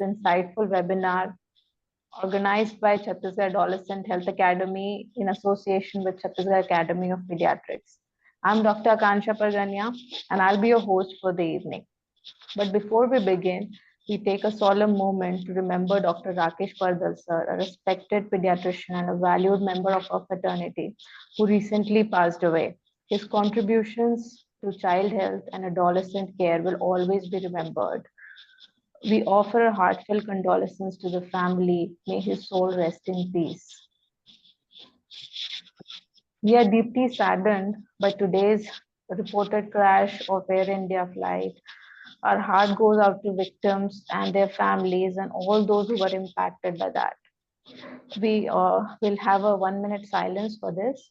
insightful webinar organized by Chhattisgarh Adolescent Health Academy in association with Chhattisgarh Academy of Pediatrics. I'm Dr. Akansha Pargania, and I'll be your host for the evening. But before we begin, we take a solemn moment to remember Dr. Rakesh Pardal sir, a respected pediatrician and a valued member of our fraternity, who recently passed away. His contributions to child health and adolescent care will always be remembered. We offer heartfelt condolences to the family. May his soul rest in peace. We are deeply saddened by today's reported crash of Air India flight. Our heart goes out to victims and their families and all those who were impacted by that. We will have a 1 minute silence for this.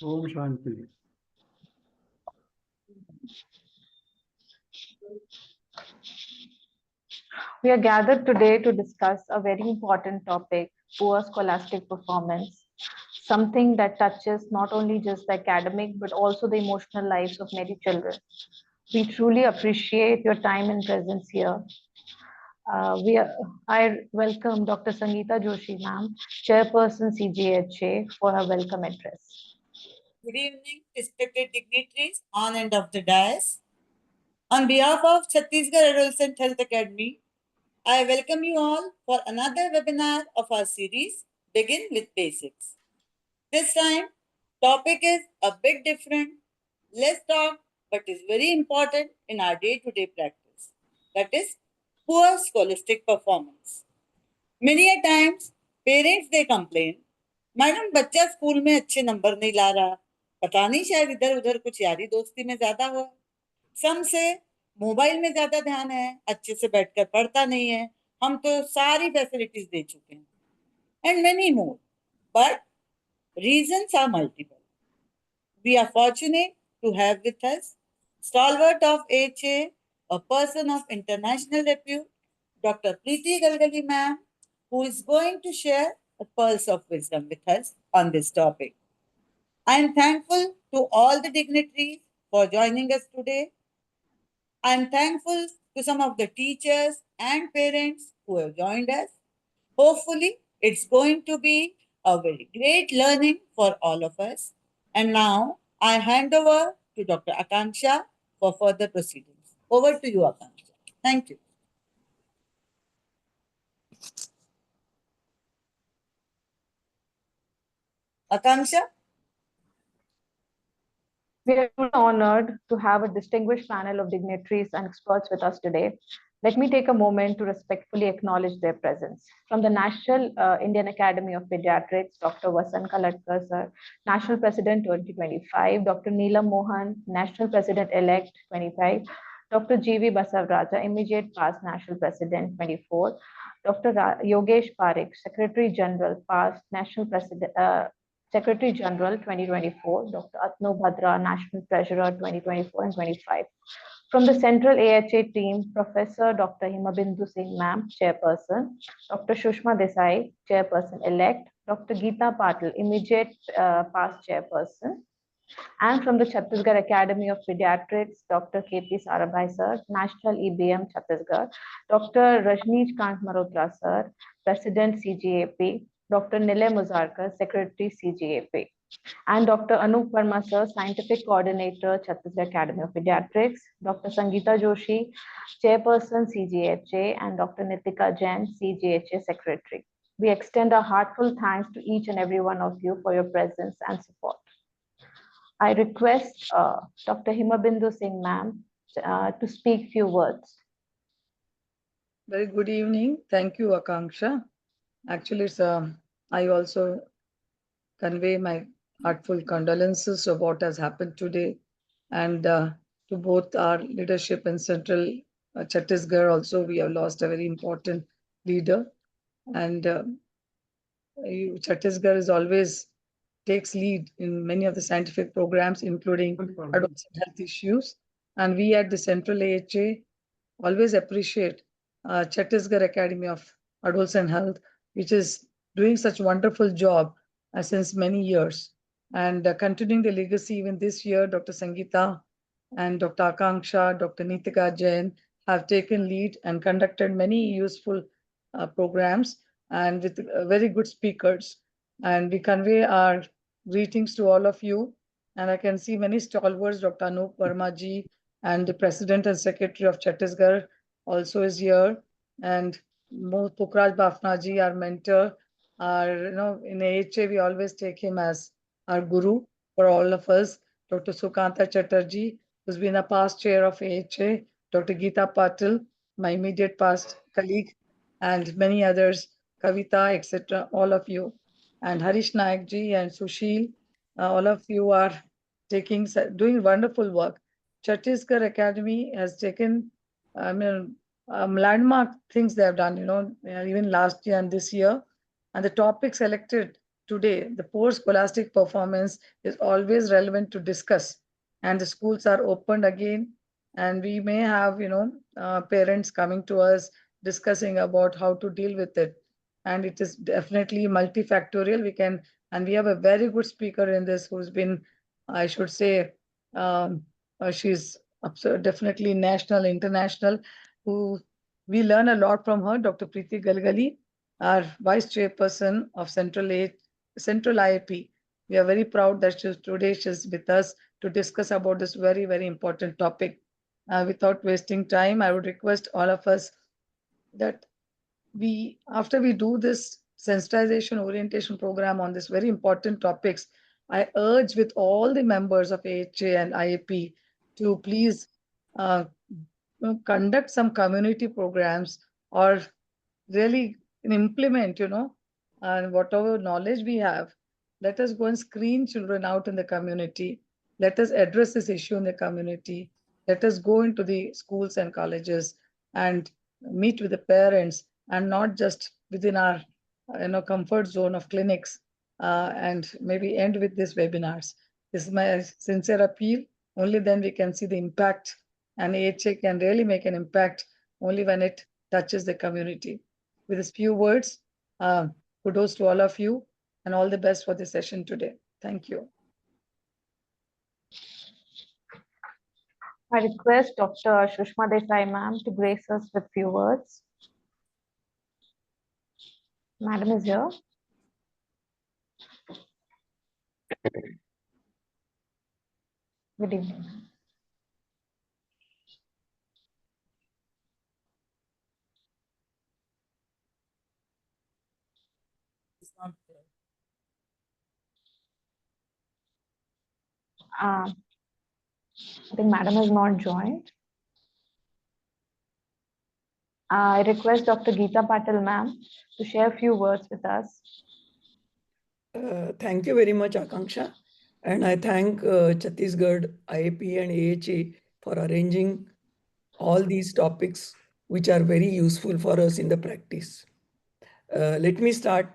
Om Shanti. We are gathered today to discuss a very important topic, poor scholastic performance, something that touches not only just the academic but also the emotional lives of many children. We truly appreciate your time and presence here. I welcome Dr. Sangeeta Joshi, ma'am, Chairperson CGAHA, for her welcome address. Good evening, respected dignitaries on and off the dais. On behalf of Chhattisgarh Adolescent Health Academy, I welcome you all for another webinar of our series, Begin with Basics. This time, topic is a bit different, less talk, but is very important in our day-to-day practice. That is, poor scholastic performance. Many a times, parents they complain, madam बच्चा school में अच्छे number नहीं ला रहा, पता नहीं शायद इधर उधर कुछ यारी दोस्ती में ज्यादा हुआ, सम से मोबाइल में ज्यादा ध्यान है, अच्छे से बैठकर पढ़ता नहीं है, हम तो सारी फैसिलिटीज दे चुके हैं, and many more. But reasons are multiple. We are fortunate to have with us stalwart of HA, a person of international repute, Dr. Preeti Galagali ma'am, who is going to share a pulse of wisdom with us on this topic. I am thankful to all the dignitaries for joining us today. I am thankful to some of the teachers and parents who have joined us. Hopefully, it's going to be a very great learning for all of us. And now, I hand over to Dr. Akansha for further proceedings. Over to you, Akansha. Thank you. Akansha? We are honored to have a distinguished panel of dignitaries and experts with us today. Let me take a moment to respectfully acknowledge their presence. From the National Indian Academy of Pediatrics, Dr. Vasan Kalatkar, sir, National President 2025, Dr. Neelam Mohan, National President-elect 25, Dr. G.V. Basavraja, immediate past National President 24, Dr. Yogesh Parekh, Secretary General, past National President, Secretary General 2024, Dr. Atnu Bhadra, National Treasurer 2024 and 25. From the Central AHA team, Professor Dr. Himabindu Singh Ma'am, Chairperson, Dr. Shushma Desai, Chairperson-elect, Dr. Geeta Patil, immediate past Chairperson, and from the Chhattisgarh Academy of Pediatrics, Dr. K.P. Sarabhai sir, National EBM Chhattisgarh, Dr. Rajneesh Kant Malhotra sir, President CGAP, Dr. Nilay Muzarkar, Secretary CGAP, and Dr. Anoop Verma, Sir, Scientific Coordinator, Chhattisgarh Academy of Pediatrics, Dr. Sangeeta Joshi, Chairperson CGHA, and Dr. Neetika Jain, CGHA Secretary. We extend our heartfelt thanks to each and every one of you for your presence and support. I request Dr. Himabindu Singh, ma'am, to speak few words. Very good evening. Thank you, Akanksha. Actually, I also convey my heartful condolences of what has happened today, and to both our leadership in Central Chhattisgarh. Also, we have lost a very important leader, and Chhattisgarh is always takes lead in many of the scientific programs, including adolescent health issues. And we at the Central AHA always appreciate Chhattisgarh Academy of Adolescent Health, which is doing such wonderful job since many years. And continuing the legacy even this year, Dr. Sangeeta and Dr. Akanksha, Dr. Neetika Jain have taken lead and conducted many useful programs and with very good speakers. And we convey our greetings to all of you. And I can see many stalwarts, Dr. Anoop Verma ji, and the President and Secretary of Chhattisgarh also is here. And Pukraj Bafna ji, our mentor, in AHA, we always take him as our guru for all of us. Dr. Sukanta Chatterjee, who's been a past chair of AHA, Dr. Geeta Patil, my immediate past colleague, and many others, Kavita, etc., all of you. And Harish Nayak ji and Sushil, all of you are doing wonderful work. Chhattisgarh Academy has taken, landmark things they have done, even last year and this year. And the topic selected today, the poor scholastic performance, is always relevant to discuss. And the schools are opened again, and we may have, parents coming to us discussing about how to deal with it. And it is definitely multifactorial. We have a very good speaker in this who's been, I should say, she's definitely national, international, who we learn a lot from her, Dr. Preeti Galagali, our Vice Chairperson of Central IAP. We are very proud that today she's with us to discuss about this very, very important topic. Without wasting time, I would request all of us that after we do this sensitization orientation program on this very important topics, I urge with all the members of AHA and IAP to please conduct some community programs or really implement, and whatever knowledge we have, let us go and screen children out in the community. Let us address this issue in the community. Let us go into the schools and colleges and meet with the parents, and not just within our comfort zone of clinics, and maybe end with these webinars. This is my sincere appeal. Only then we can see the impact, and AHA can really make an impact only when it touches the community. With these few words, kudos to all of you, and all the best for the session today. Thank you. I request Dr. Shushma Desai, ma'am, to grace us with few words. Madam is here. Good evening. It's not there. I think Madam has not joined. I request Dr. Geeta Patil, ma'am, to share a few words with us. Thank you very much, Akanksha. And I thank Chhattisgarh IAP and AHA for arranging all these topics, which are very useful for us in the practice. Let me start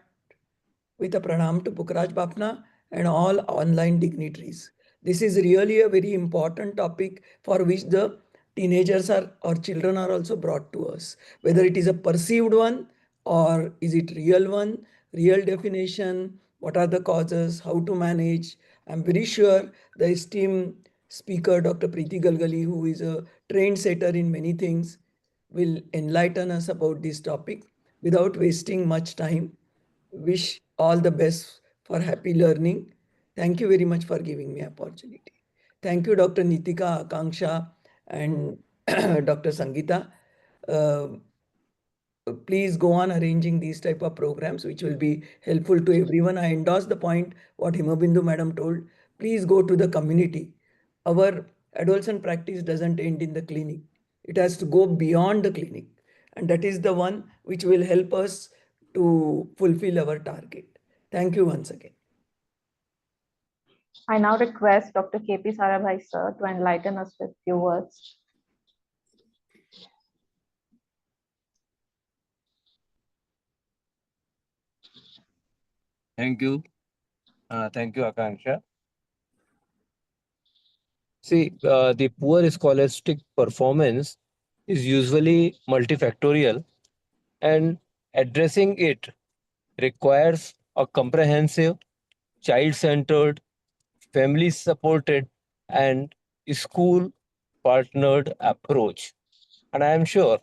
with a pranam to Pukraj Bapna and all online dignitaries. This is really a very important topic for which the teenagers or children are also brought to us. Whether it is a perceived one or is it real one, real definition, what are the causes, how to manage. I'm very sure the esteemed speaker, Dr. Preeti Galagali, who is a trained setter in many things, will enlighten us about this topic. Without wasting much time, wish all the best for happy learning. Thank you very much for giving me opportunity. Thank you, Dr. Neetika, Akanksha, and Dr. Sangeeta. Please go on arranging these type of programs, which will be helpful to everyone. I endorse the point what Himabindu madam told. Please go to the community. Our adolescent practice doesn't end in the clinic. It has to go beyond the clinic. And that is the one which will help us to fulfill our target. Thank you once again. I now request Dr. KP Sarabhai sir to enlighten us with few words. Thank you. Thank you, Akanksha. See, the poor scholastic performance is usually multifactorial, and addressing it requires a comprehensive, child-centered, family-supported, and school-partnered approach. And I am sure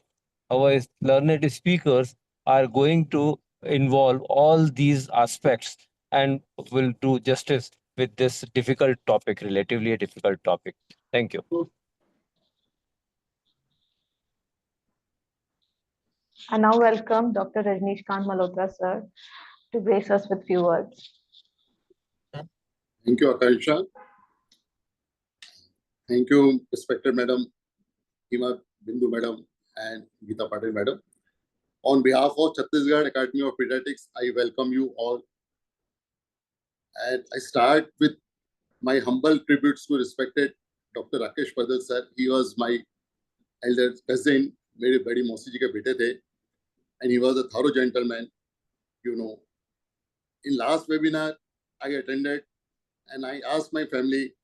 our learned speakers are going to involve all these aspects and will do justice with this difficult topic, relatively a difficult topic. Thank you. I now welcome Dr. Rajneesh Kant Malhotra sir to grace us with few words. Thank you, Akanksha. Thank you, respected Madam Hima Bindu Madam and Geeta Patil Madam. On behalf of Chhattisgarh Academy of Pediatrics, I welcome you all. And I start with my humble tributes to respected Dr. Rakesh Padal sir. He was my elder cousin, मेरे बड़ी मौसी जी के बेटे थे, and he was a thorough gentleman. You know, in last webinar I attended, and I asked my family,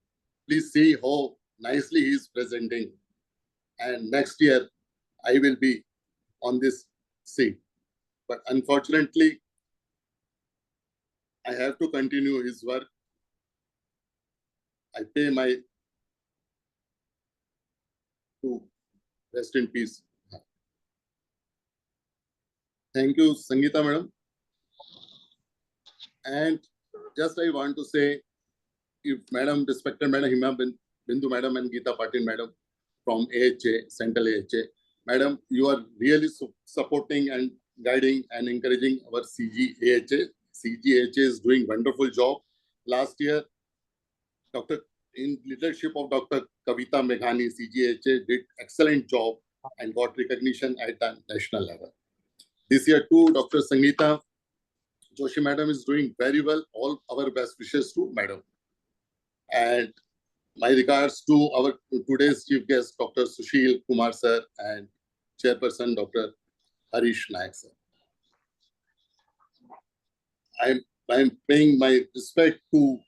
please see how nicely he is presenting. And next year I will be on this seat. But unfortunately, I have to continue his work. I pay my to rest in peace. Thank you, Sangeeta madam. And just I want to say, if Madam, respected Madam Hima Bindu Madam and Geeta Patil Madam from AHA, Central AHA, Madam, you are really supporting and guiding and encouraging our CGAHA. CGAHA is doing wonderful job. Last year, in leadership of Dr. Kavita Meghani, CGAHA did excellent job and got recognition at the national level. This year too, Dr. Sangeeta Joshi Madam is doing very well. All our best wishes to Madam. And my regards to our today's chief guest, Dr. Sushil Kumar sir and Chairperson, Dr. Harish Nayak sir. I'm paying my respect to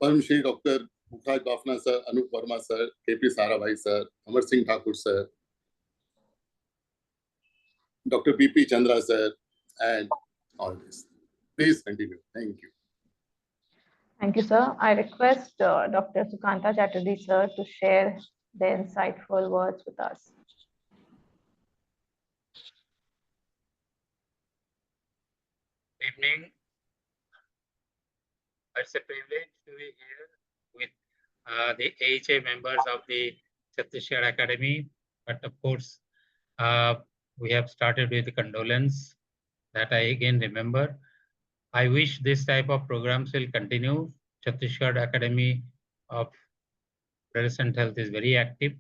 Param Shri Dr. Bukhraj Bafna sir, Anoop Verma sir, KP Sarabhai sir, Amar Singh Thakur sir, Dr. BP Chandra sir, and all this. Please continue. Thank you. Thank you, sir. I request Dr. Sukanta Chatterjee sir to share their insightful words with us. Evening. It's a privilege to be here with the AHA members of the Chhattisgarh Academy. But of course, we have started with the condolence that I again remember. I wish this type of programs will continue. Chhattisgarh Academy of Adolescent Health is very active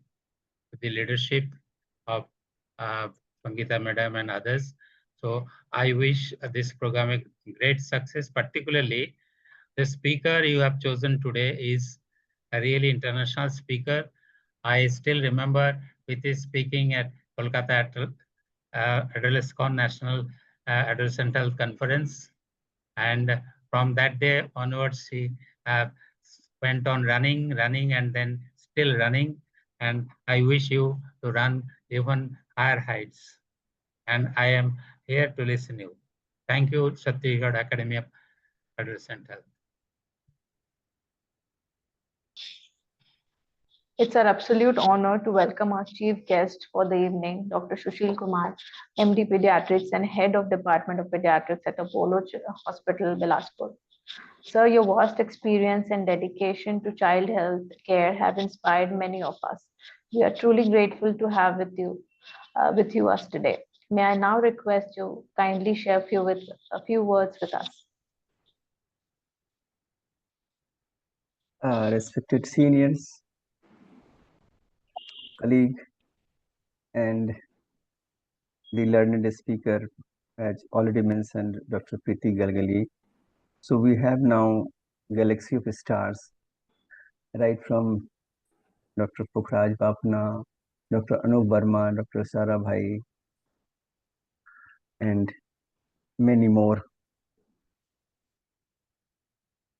with the leadership of Sangeeta Madam and others. So I wish this program a great success, particularly the speaker you have chosen today is a really international speaker. I still remember with his speaking at Kolkata Adolescent National Adolescent Health Conference. And from that day onwards, he went on running, and then still running. And I wish you to run even higher heights. And I am here to listen to you. Thank you, Chhattisgarh Academy of Adolescent Health. It's our absolute honor to welcome our chief guest for the evening, Dr. Sushil Kumar, MD Pediatrics and Head of Department of Pediatrics at Apollo Hospital, Bilaspur. Sir, your vast experience and dedication to child health care have inspired many of us. We are truly grateful to have with you us today. May I now request you kindly share a few words with us. Respected seniors, colleague, and the learned speaker, as already mentioned, Dr. Preeti Galagali. So we have now galaxy of stars, right from Dr. Pukhraj Bapna, Dr. Anoop Verma, Dr. Sarabhai, and many more.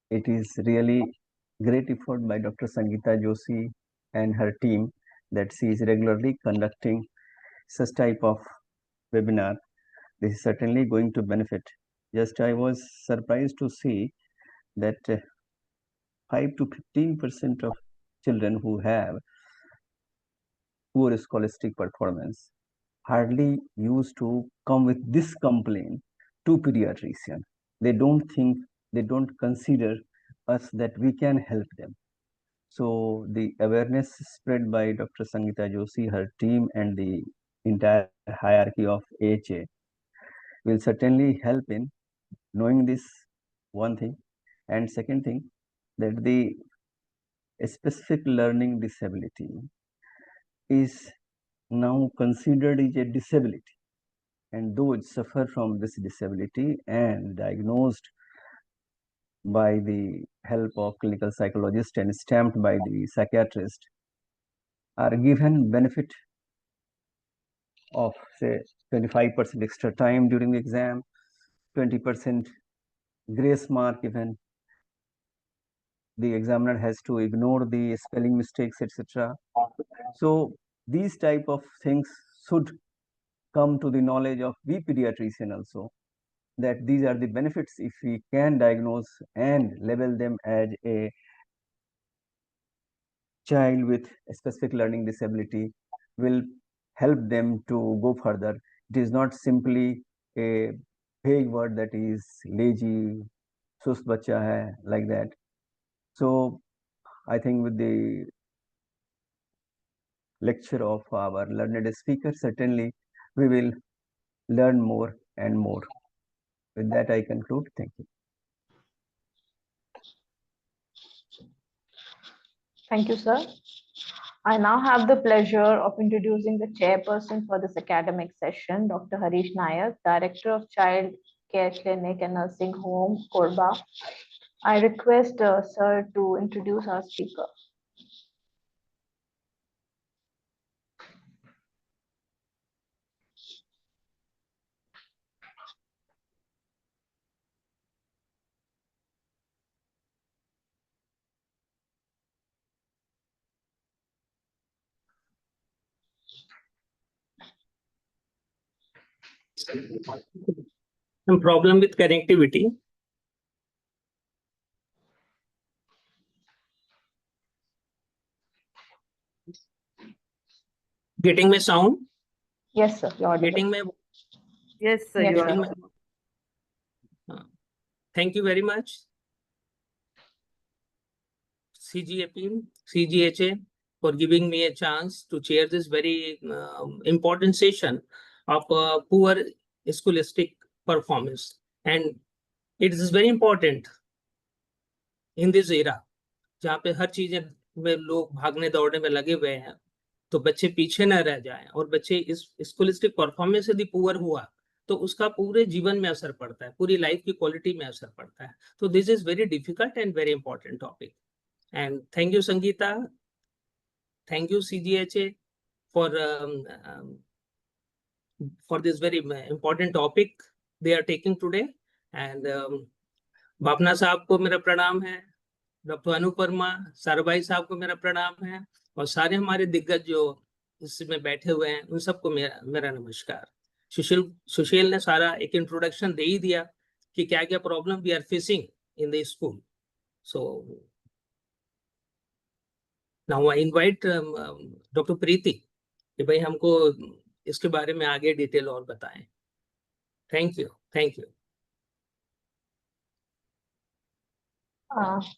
It is really great effort by Dr. Sangeeta Joshi and her team that she is regularly conducting such type of webinar. This is certainly going to benefit. Just I was surprised to see that 5 to 15% of children who have poor scholastic performance hardly used to come with this complaint to pediatrician. They don't consider us that we can help them. So the awareness spread by Dr. Sangeeta Joshi, her team, and the entire hierarchy of AHA will certainly help in knowing this one thing. And second thing, that the specific learning disability is now considered as a disability. And those suffer from this disability and diagnosed by the help of clinical psychologist and stamped by the psychiatrist are given benefit of say 25% extra time during the exam, 20% grace mark even. The examiner has to ignore the spelling mistakes, etc. So these type of things should come to the knowledge of we pediatrician also, that these are the benefits if we can diagnose and label them as a child with a specific learning disability will help them to go further. It is not simply a vague word that is lazy, sust bacha hai, like that. So I think with the lecture of our learned speaker, certainly we will learn more and more. With that, I conclude. Thank you. Thank you, sir. I now have the pleasure of introducing the chairperson for this academic session, Dr. Harish Nayak, Director of Child Care Clinic and Nursing Home, Korba. I request sir to introduce our speaker. Some problem with connectivity. Getting my sound? Yes, sir. You're audible. Getting my... Yes, sir. Yes, You are sir. Thank you very much. CGAP, CGHA, for giving me a chance to chair this very important session of poor scholastic performance. And it is very important in this era, जहाँ पे हर चीजें में लोग भागने दौड़ने में लगे हुए हैं, तो बच्चे पीछे न रह जाएं, और बच्चे इस स्कूलिस्टिक परफॉर्मेंस यदि पुअर हुआ तो उसका पूरे जीवन में असर पड़ता है, पूरी लाइफ की क्वालिटी में असर पड़ता है. तो this is very difficult and very important topic. And thank you, Sangeeta. Thank you, CGHA, for this very important topic they are taking today. And Bapna साहब को मेरा प्रणाम है, डॉक्टर अनूप वर्मा, साराभाई साहब को मेरा प्रणाम है, और सारे हमारे दिग्गज जो इसमें बैठे हुए हैं उन सबको मेरा नमस्कार. सुशील ने सारा एक इंट्रोडक्शन दे ही दिया कि क्या क्या problem we are facing in the school. So Now I invite Dr. Preeti कि भाई हमको इसके बारे में आगे डिटेल और बताएं. Thank you. Thank you.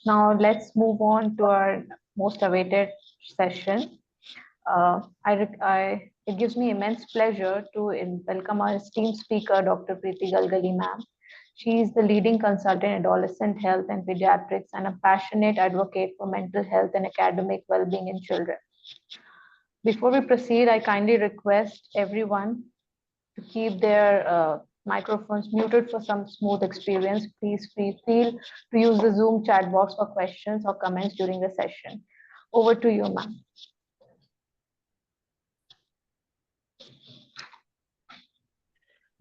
Now let's move on to our most awaited session. It gives me immense pleasure to welcome our esteemed speaker, Dr. Preeti Galagali, ma'am. She is the leading consultant in adolescent health and pediatrics and a passionate advocate for mental health and academic well-being in children. Before we proceed, I kindly request everyone to keep their microphones muted for some smooth experience. Please feel to use the Zoom chat box for questions or comments during the session. Over to you, ma'am.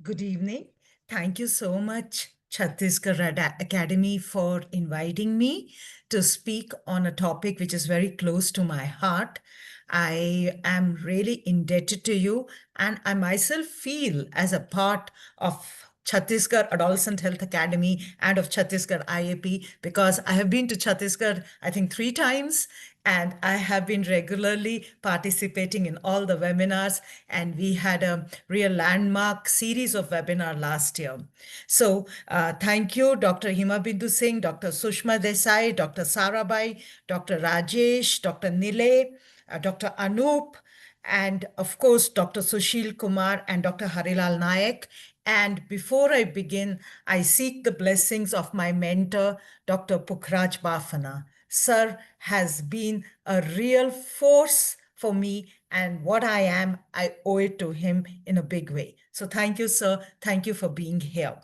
Good evening. Thank you so much, Chhattisgarh Academy, for inviting me to speak on a topic which is very close to my heart. I am really indebted to you, and I myself feel as a part of Chhattisgarh Adolescent Health Academy and of Chhattisgarh IAP, because I have been to Chhattisgarh, I think 3 times, and I have been regularly participating in all the webinars, and we had a real landmark series of webinar last year. So thank you, Dr. Hima Bindu Singh, Dr. Sushma Desai, Dr. Sarabai, Dr. Rajesh, Dr. Nile, Dr. Anoop, and of course, Dr. Sushil Kumar and Dr. Harish Nayak. And before I begin, I seek the blessings of my mentor, Dr. Pukhraj Bafana. Sir has been a real force for me, and what I am, I owe it to him in a big way. So thank you, sir. Thank you for being here.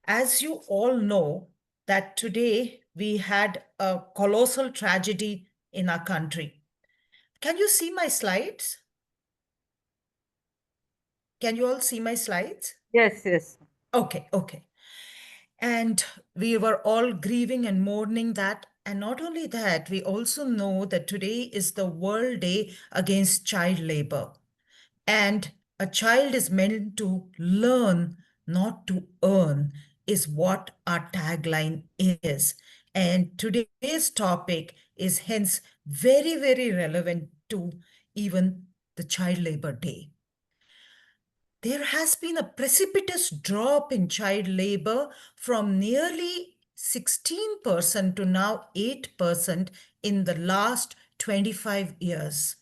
As you all know, that today we had a colossal tragedy in our country. Can you see my slides? Can you all see my slides? Yes, yes. Okay. And we were all grieving and mourning that. And not only that, we also know that today is the World Day Against Child Labor. And a child is meant to learn, not to earn, is what our tagline is. And today's topic is hence very, very relevant to even the Child Labor Day. There has been a precipitous drop in child labor from nearly 16% to now 8% in the last 25 years.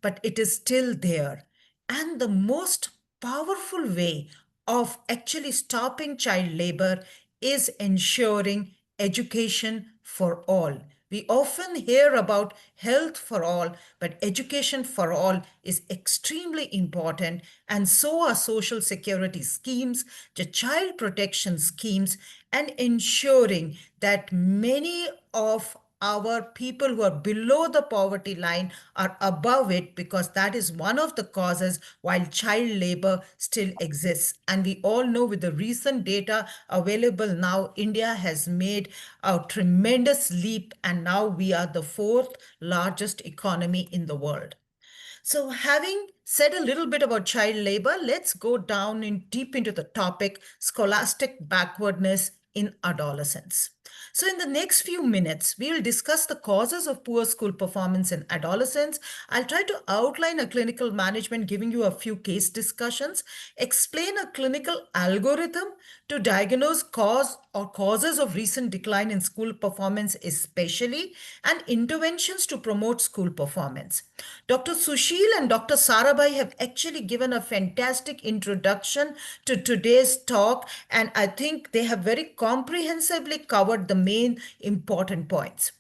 But it is still there. And the most powerful way of actually stopping child labor is ensuring education for all. We often hear about health for all, but education for all is extremely important, and so are social security schemes, the child protection schemes, and ensuring that many of our people who are below the poverty line are above it, because that is one of the causes while child labor still exists. And we all know with the recent data available now, India has made a tremendous leap, and now we are the 4th largest economy in the world. So having said a little bit about child labor, let's go down deep into the topic, scholastic backwardness in adolescence. So in the next few minutes, we will discuss the causes of poor school performance in adolescents. I'll try to outline a clinical management, giving you a few case discussions, explain a clinical algorithm to diagnose cause or causes of recent decline in school performance especially, and interventions to promote school performance. Dr. Sushil and Dr. Sarabai have actually given a fantastic introduction to today's talk, and I think they have very comprehensively covered the main important points.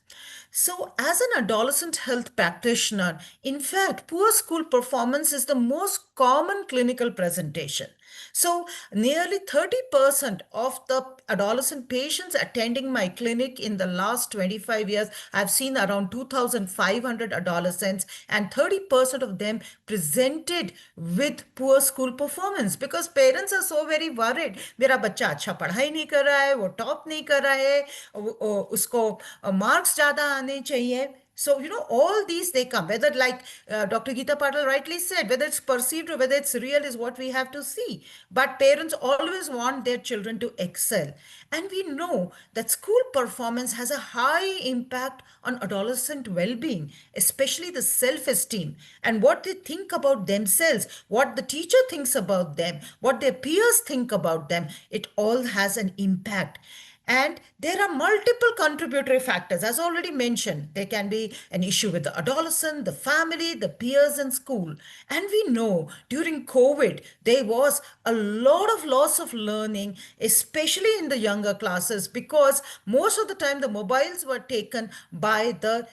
So as an adolescent health practitioner, in fact, poor school performance is the most common clinical presentation. So nearly 30% of the adolescent patients attending my clinic in the last 25 years, I've seen around 2,500 adolescents, and 30% of them presented with poor school performance, because parents are so very worried. मेरा बच्चा अच्छा पढ़ाई नहीं कर रहा है, वो top नहीं कर रहा है, उसको मार्क्स ज़्यादा आने चाहिए. So, all these, they come, whether like Dr. Geeta Patil rightly said, whether it's perceived or whether it's real is what we have to see. But parents always want their children to excel. And we know that school performance has a high impact on adolescent well-being, especially the self-esteem and what they think about themselves, what the teacher thinks about them, what their peers think about them. It all has an impact. And there are multiple contributory factors, as already mentioned. There can be an issue with the adolescent, the family, the peers, and school. And we know during COVID, there was a lot of loss of learning, especially in the younger classes, because most of the time the mobiles were taken by the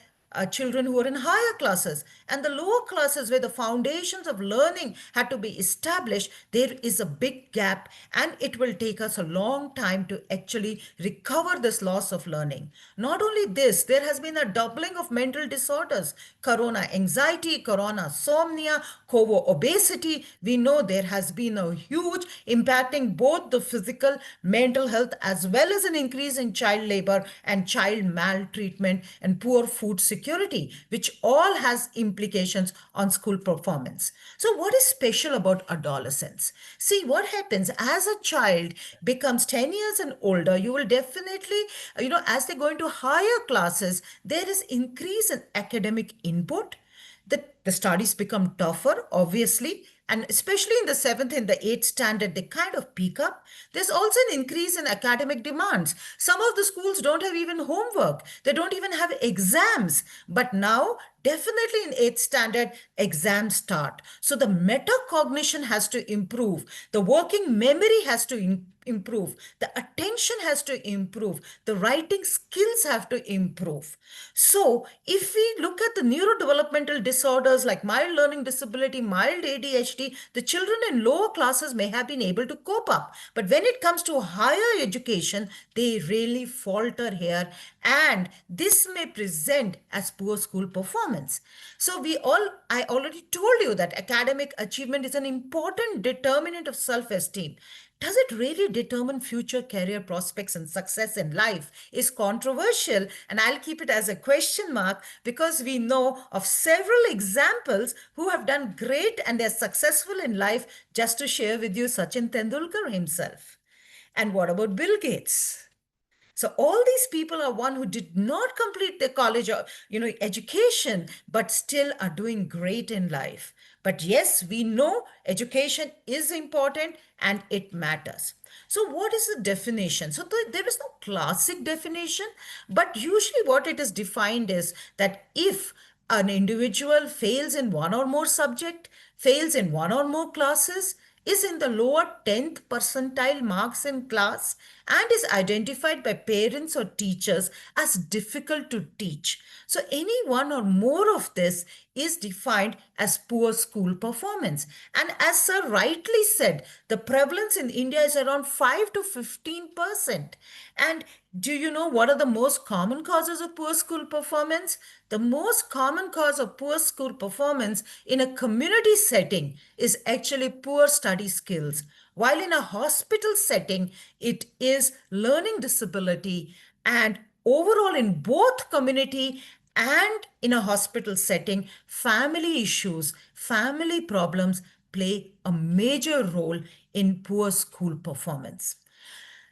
children who are in higher classes, and the lower classes where the foundations of learning had to be established, there is a big gap, and it will take us a long time to actually recover this loss of learning. Not only this, there has been a doubling of mental disorders, corona anxiety, corona somnia, COVID obesity. We know there has been a huge impacting both the physical, mental health, as well as an increase in child labor and child maltreatment and poor food security, which all has implications on school performance. So what is special about adolescence? See, what happens as a child becomes 10 years and older, you will definitely, as they go into higher classes, there is increase in academic input. The studies become tougher, obviously, and especially in the seventh and the eighth standard, they kind of peak up. There's also an increase in academic demands. Some of the schools don't have even homework. They don't even have exams. But now, definitely in eighth standard, exams start. So the metacognition has to improve. The working memory has to improve. The attention has to improve. The writing skills have to improve. So if we look at the neurodevelopmental disorders like mild learning disability, mild ADHD, the children in lower classes may have been able to cope up. But when it comes to higher education, they really falter here. And this may present as poor school performance. So I already told you that academic achievement is an important determinant of self-esteem. Does it really determine future career prospects and success in life is controversial, and I'll keep it as a question mark because we know of several examples who have done great and they're successful in life. Just to share with you, Sachin Tendulkar himself. And what about Bill Gates? So all these people are one who did not complete their college or education, but still are doing great in life. But yes, we know education is important and it matters. So what is the definition? So there is no classic definition, but usually what it is defined is that if an individual fails in one or more subject, fails in one or more classes, is in the lower 10th percentile marks in class, and is identified by parents or teachers as difficult to teach. So any one or more of this is defined as poor school performance. And as Sir rightly said, the prevalence in India is around 5 to 15%. And do you know what are the most common causes of poor school performance? The most common cause of poor school performance in a community setting is actually poor study skills, while in a hospital setting, it is learning disability. And overall, in both community and in a hospital setting, family issues, family problems play a major role in poor school performance.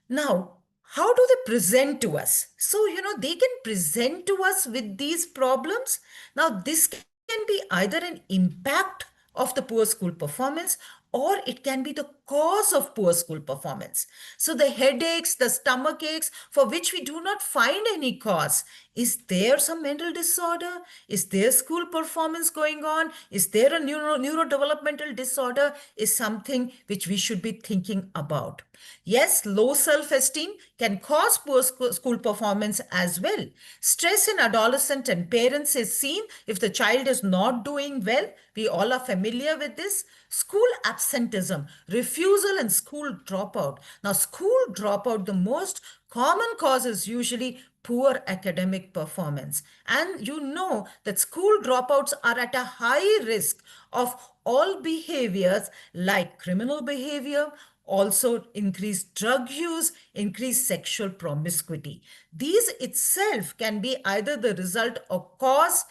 Now, how do they present to us? So, they can present to us with these problems. Now, this can be either an impact of the poor school performance, or it can be the cause of poor school performance. So the headaches, the stomach aches, for which we do not find any cause. Is there some mental disorder? Is there school performance going on? Is there a neurodevelopmental disorder? Is something which we should be thinking about. Yes, low self-esteem can cause poor school performance as well. Stress in adolescent and parents is seen if the child is not doing well. We all are familiar with this. School absenteeism, refusal and school dropout. Now, school dropout, the most common cause is usually poor academic performance. And you know that school dropouts are at a high risk of all behaviors like criminal behavior, also increased drug use, increased sexual promiscuity. These itself can be either the result or cause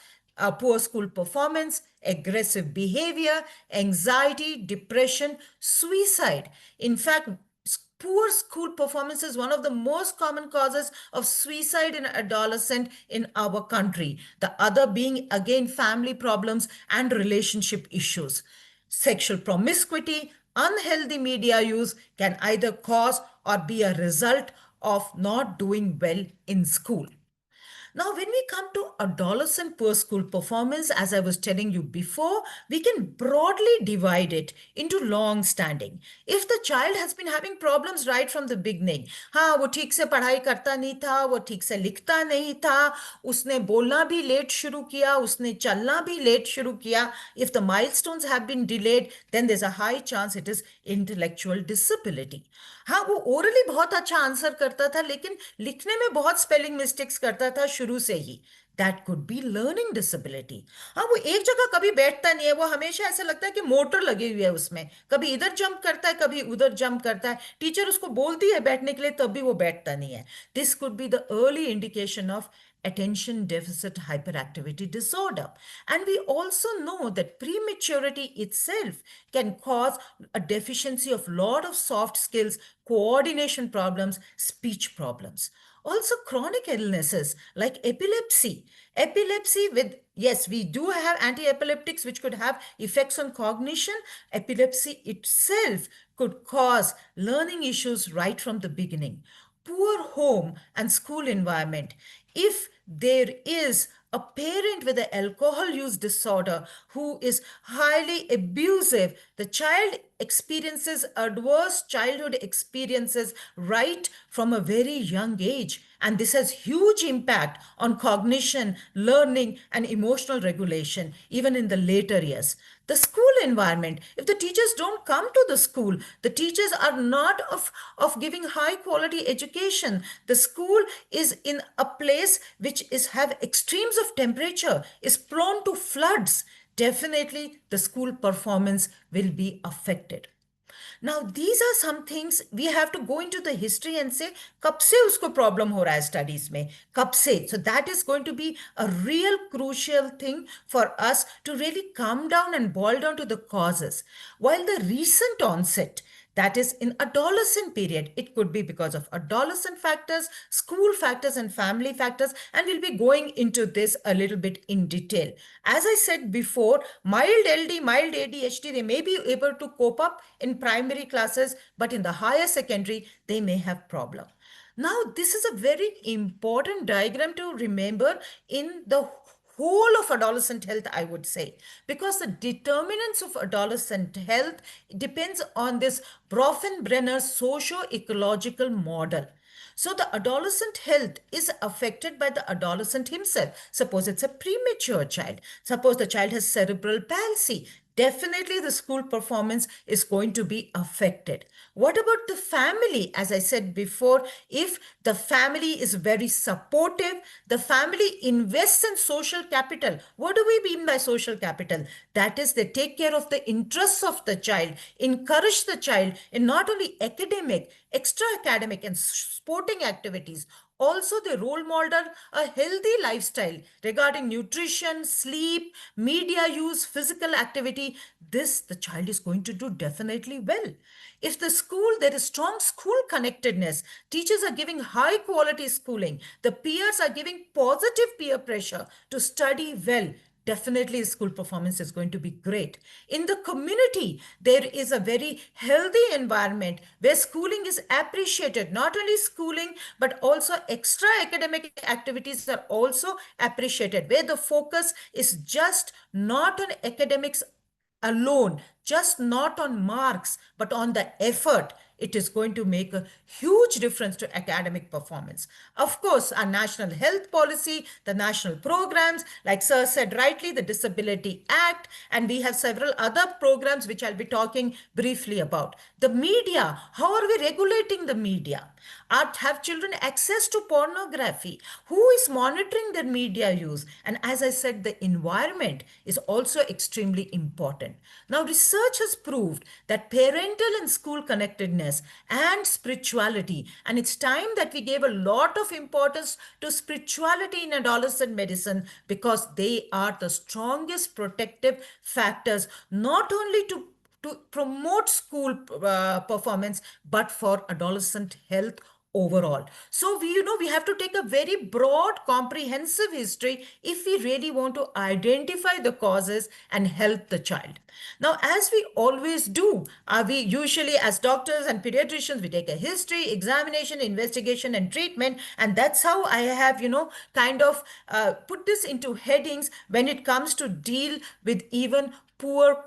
poor school performance, aggressive behavior, anxiety, depression, suicide. In fact, poor school performance is one of the most common causes of suicide in adolescent in our country. The other being again family problems and relationship issues. Sexual promiscuity, unhealthy media use can either cause or be a result of not doing well in school. Now, when we come to adolescent poor school performance, as I was telling you before, we can broadly divide it into long standing. If the child has been having problems right from the beginning, हाँ वो ठीक से पढ़ाई करता नहीं था, वो ठीक से लिखता नहीं था, उसने बोलना भी लेट शुरू किया, उसने चलना भी लेट शुरू किया, if the milestones have been delayed, then there's a high chance it is intellectual disability. हाँ वो ओरली बहुत अच्छा आंसर करता था लेकिन लिखने में बहुत स्पेलिंग मिस्टेक्स करता था शुरू से ही, that could be learning disability. हाँ वो एक जगह कभी बैठता नहीं है, वो हमेशा ऐसा लगता है कि मोटर लगी हुई है उसमें, कभी इधर जंप करता है कभी उधर जंप करता है, टीचर उसको बोलती है बैठने के लिए तब भी वो बैठता नहीं है. This could be the early indication of attention deficit hyperactivity disorder. And we also know that prematurity itself can cause a deficiency of lot of soft skills, coordination problems, speech problems. Also chronic illnesses like epilepsy. Epilepsy with, yes, we do have anti-epileptics which could have effects on cognition. Epilepsy itself could cause learning issues right from the beginning. Poor home and school environment. If there is a parent with an alcohol use disorder who is highly abusive, the child experiences adverse childhood experiences right from a very young age. And this has huge impact on cognition, learning, and emotional regulation, even in the later years. The school environment, if the teachers don't come to the school, the teachers are not of giving high quality education. The school is in a place which is have extremes of temperature, is prone to floods. Definitely the school performance will be affected. Now, these are some things we have to go into the history and say, कब से उसको problem हो रहा है studies में, कब से. So that is going to be a real crucial thing for us to really calm down and boil down to the causes. While the recent onset, that is in adolescent period, it could be because of adolescent factors, school factors, and family factors, and we'll be going into this a little bit in detail. As I said before, mild LD, mild ADHD, they may be able to cope up in primary classes, but in the higher secondary, they may have problem. Now, this is a very important diagram to remember in the whole of adolescent health, I would say, because the determinants of adolescent health depends on this Bronfenbrenner socio-ecological model. So the adolescent health is affected by the adolescent himself. Suppose it's a premature child. Suppose the child has cerebral palsy. Definitely the school performance is going to be affected. What about the family? As I said before, if the family is very supportive, the family invests in social capital. What do we mean by social capital? That is, they take care of the interests of the child, encourage the child in not only academic, extra academic and sporting activities. Also, they role model a healthy lifestyle regarding nutrition, sleep, media use, physical activity. This the child is going to do definitely well. If the school, there is strong school connectedness, teachers are giving high quality schooling, the peers are giving positive peer pressure to study well, definitely school performance is going to be great. In the community, there is a very healthy environment where schooling is appreciated. Not only schooling, but also extra academic activities are also appreciated, where the focus is just not on academics alone, just not on marks, but on the effort. It is going to make a huge difference to academic performance. Of course, our national health policy, the national programs, like Sir said rightly, the Disability Act, and we have several other programs which I'll be talking briefly about. The media, how are we regulating the media? Have children access to pornography? Who is monitoring their media use? And as I said, the environment is also extremely important. Now, research has proved that parental and school connectedness and spirituality, and it's time that we gave a lot of importance to spirituality in adolescent medicine because they are the strongest protective factors, not only to promote school performance, but for adolescent health overall. So we have to take a very broad, comprehensive history if we really want to identify the causes and help the child. Now, as we always do, we usually, as doctors and pediatricians, we take a history, examination, investigation, and treatment, and that's how I have, kind of put this into headings when it comes to deal with even poor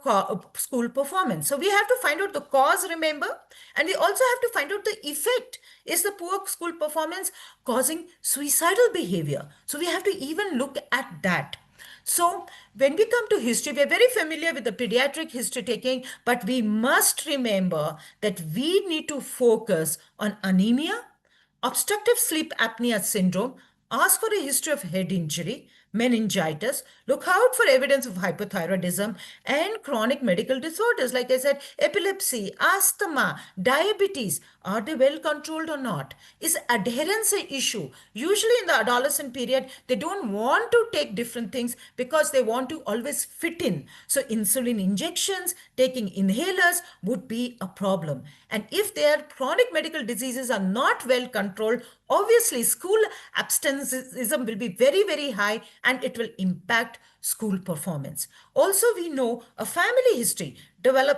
school performance. So we have to find out the cause, remember, and we also have to find out the effect. Is the poor school performance causing suicidal behavior? So we have to even look at that. So when we come to history, we are very familiar with the pediatric history taking, but we must remember that we need to focus on anemia, obstructive sleep apnea syndrome, ask for a history of head injury, meningitis, look out for evidence of hypothyroidism and chronic medical disorders. Like I said, epilepsy, asthma, diabetes, are they well controlled or not? Is adherence an issue? Usually in the adolescent period, they don't want to take different things because they want to always fit in. So insulin injections, taking inhalers would be a problem. And if their chronic medical diseases are not well controlled, obviously school absenteeism will be very, very high and it will impact school performance. Also, we know a family history.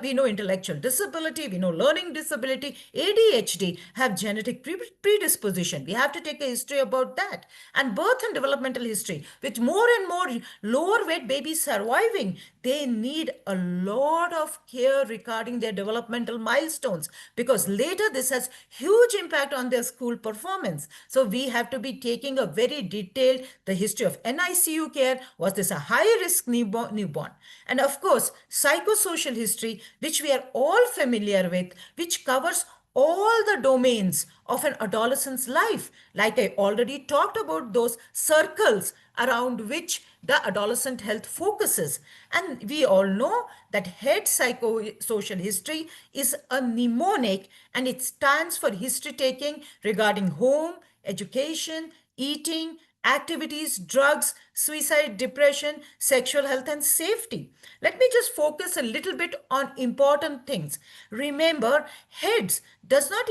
We know intellectual disability, we know learning disability, ADHD, have genetic predisposition. We have to take a history about that. And birth and developmental history, with more and more lower weight babies surviving, they need a lot of care regarding their developmental milestones because later this has huge impact on their school performance. So we have to be taking a very detailed, the history of NICU care, was this a high risk newborn? And of course, psychosocial history, which we are all familiar with, which covers all the domains of an adolescent's life. Like I already talked about those circles around which the adolescent health focuses. And we all know that head psychosocial history is a mnemonic and it stands for history taking regarding home, education, eating, activities, drugs, suicide, depression, sexual health, and safety. Let me just focus a little bit on important things. Remember, heads does not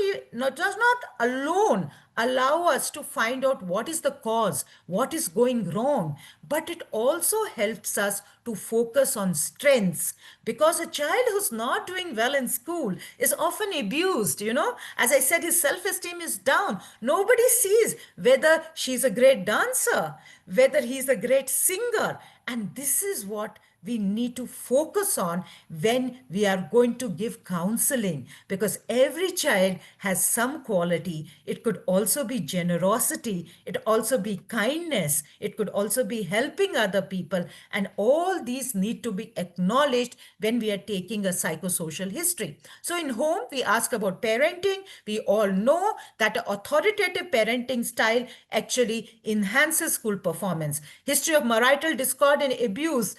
alone allow us to find out what is the cause, what is going wrong, but it also helps us to focus on strengths because a child who's not doing well in school is often abused. As I said, his self-esteem is down. Nobody sees whether she's a great dancer, whether he's a great singer, and this is what we need to focus on when we are going to give counseling because every child has some quality. It could also be generosity, it also be kindness, it could also be helping other people, and all these need to be acknowledged when we are taking a psychosocial history. So in home, we ask about parenting. We all know that authoritative parenting style actually enhances school performance. History of marital discord and abuse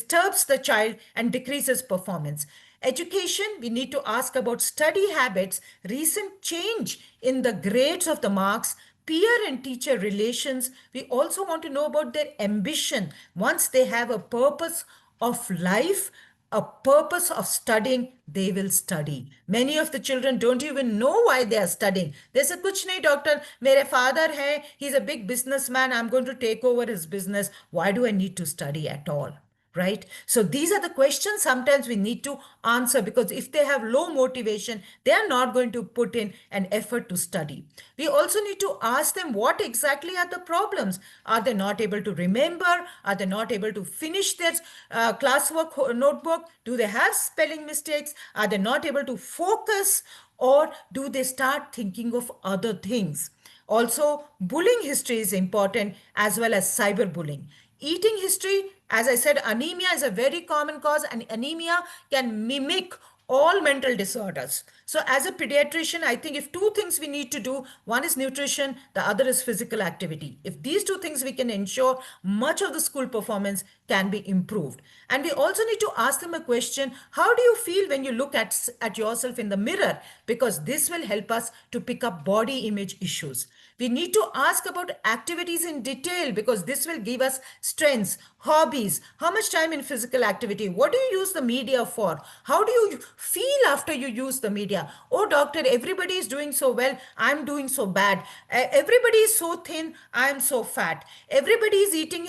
disturbs the child and decreases performance. Education, we need to ask about study habits, recent change in the grades of the marks, peer and teacher relations. We also want to know about their ambition. Once they have a purpose of life, a purpose of studying, they will study. Many of the children don't even know why they are studying. They say, kuch nahi doctor, mere father hai, he's a big businessman, I'm going to take over his business. Why do I need to study at all? Right? So these are the questions sometimes we need to answer because if they have low motivation, they are not going to put in an effort to study. We also need to ask them what exactly are the problems. Are they not able to remember? Are they not able to finish their classwork notebook? Do they have spelling mistakes? Are they not able to focus? Or do they start thinking of other things? Also, bullying history is important as well as cyberbullying. Eating history, as I said, anemia is a very common cause, and anemia can mimic all mental disorders. So as a pediatrician, I think if two things we need to do, one is nutrition, the other is physical activity. If these two things we can ensure, much of the school performance can be improved. And we also need to ask them a question, how do you feel when you look at yourself in the mirror? Because this will help us to pick up body image issues. We need to ask about activities in detail because this will give us strengths, hobbies, how much time in physical activity, what do you use the media for, how do you feel after you use the media. Oh doctor, everybody is doing so well, I'm doing so bad. Everybody is so thin, I'm so fat. Everybody is eating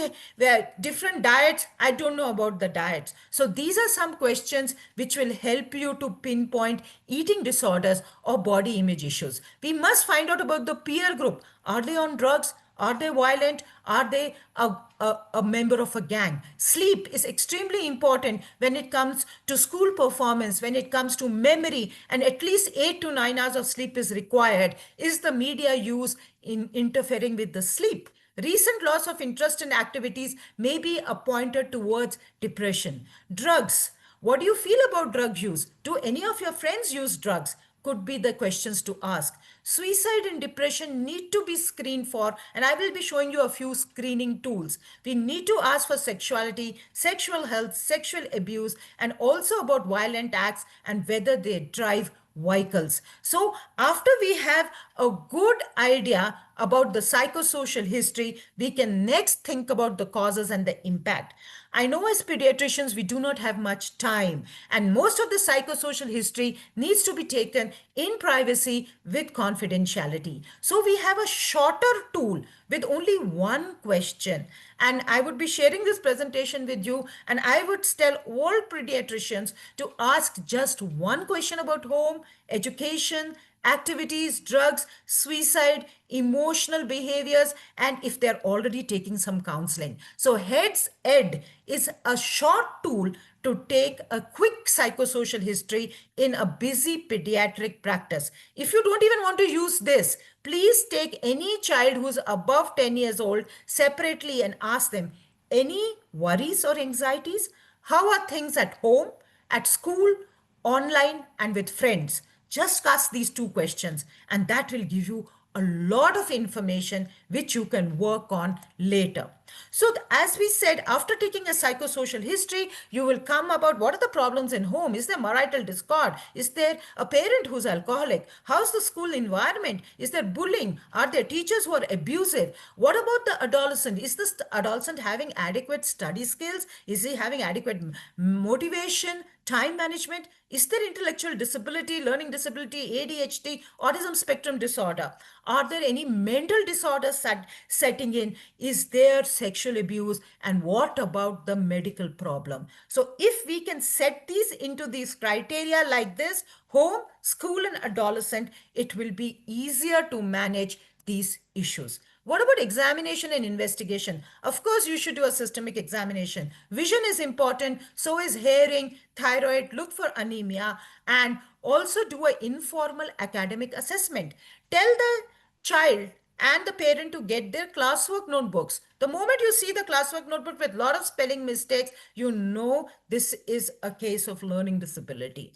different diets, I don't know about the diets. So these are some questions which will help you to pinpoint eating disorders or body image issues. We must find out about the peer group. Are they on drugs? Are they violent? Are they a member of a gang? Sleep is extremely important when it comes to school performance, when it comes to memory, and at least 8 to 9 hours of sleep is required. Is the media use in interfering with the sleep? Recent loss of interest in activities may be a pointer towards depression. Drugs. What do you feel about drug use? Do any of your friends use drugs? Could be the questions to ask. Suicide and depression need to be screened for, and I will be showing you a few screening tools. We need to ask for sexuality, sexual health, sexual abuse, and also about violent acts and whether they drive vehicles. So after we have a good idea about the psychosocial history, we can next think about the causes and the impact. I know as pediatricians, we do not have much time, and most of the psychosocial history needs to be taken in privacy with confidentiality. So we have a shorter tool with only one question. And I would be sharing this presentation with you, and I would tell all pediatricians to ask just one question about home, education, activities, drugs, suicide, emotional behaviors, and if they're already taking some counseling. So HEADS Ed is a short tool to take a quick psychosocial history in a busy pediatric practice. If you don't even want to use this, please take any child who's above 10 years old separately and ask them, any worries or anxieties? How are things at home, at school, online, and with friends? Just ask these two questions, and that will give you a lot of information which you can work on later. So as we said, after taking a psychosocial history, you will come about what are the problems in home? Is there marital discord? Is there a parent who's alcoholic? How's the school environment? Is there bullying? Are there teachers who are abusive? What about the adolescent? Is this adolescent having adequate study skills? Is he having adequate motivation, time management? Is there intellectual disability, learning disability, ADHD, autism spectrum disorder? Are there any mental disorders setting in? Is there sexual abuse? And what about the medical problem? So if we can set these into these criteria like this, home, school, and adolescent, it will be easier to manage these issues. What about examination and investigation? Of course, you should do a systemic examination. Vision is important, so is hearing, thyroid, look for anemia, and also do an informal academic assessment. Tell the child and the parent to get their classwork notebooks. The moment you see the classwork notebook with a lot of spelling mistakes, you know this is a case of learning disability.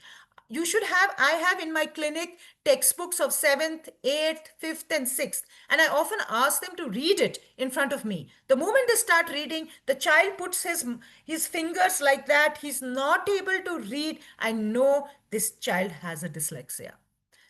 You should have, I have in my clinic textbooks of 7th, 8th, 5th, and 6th. And I often ask them to read it in front of me. The moment they start reading, the child puts his fingers like that. He's not able to read. I know this child has a dyslexia.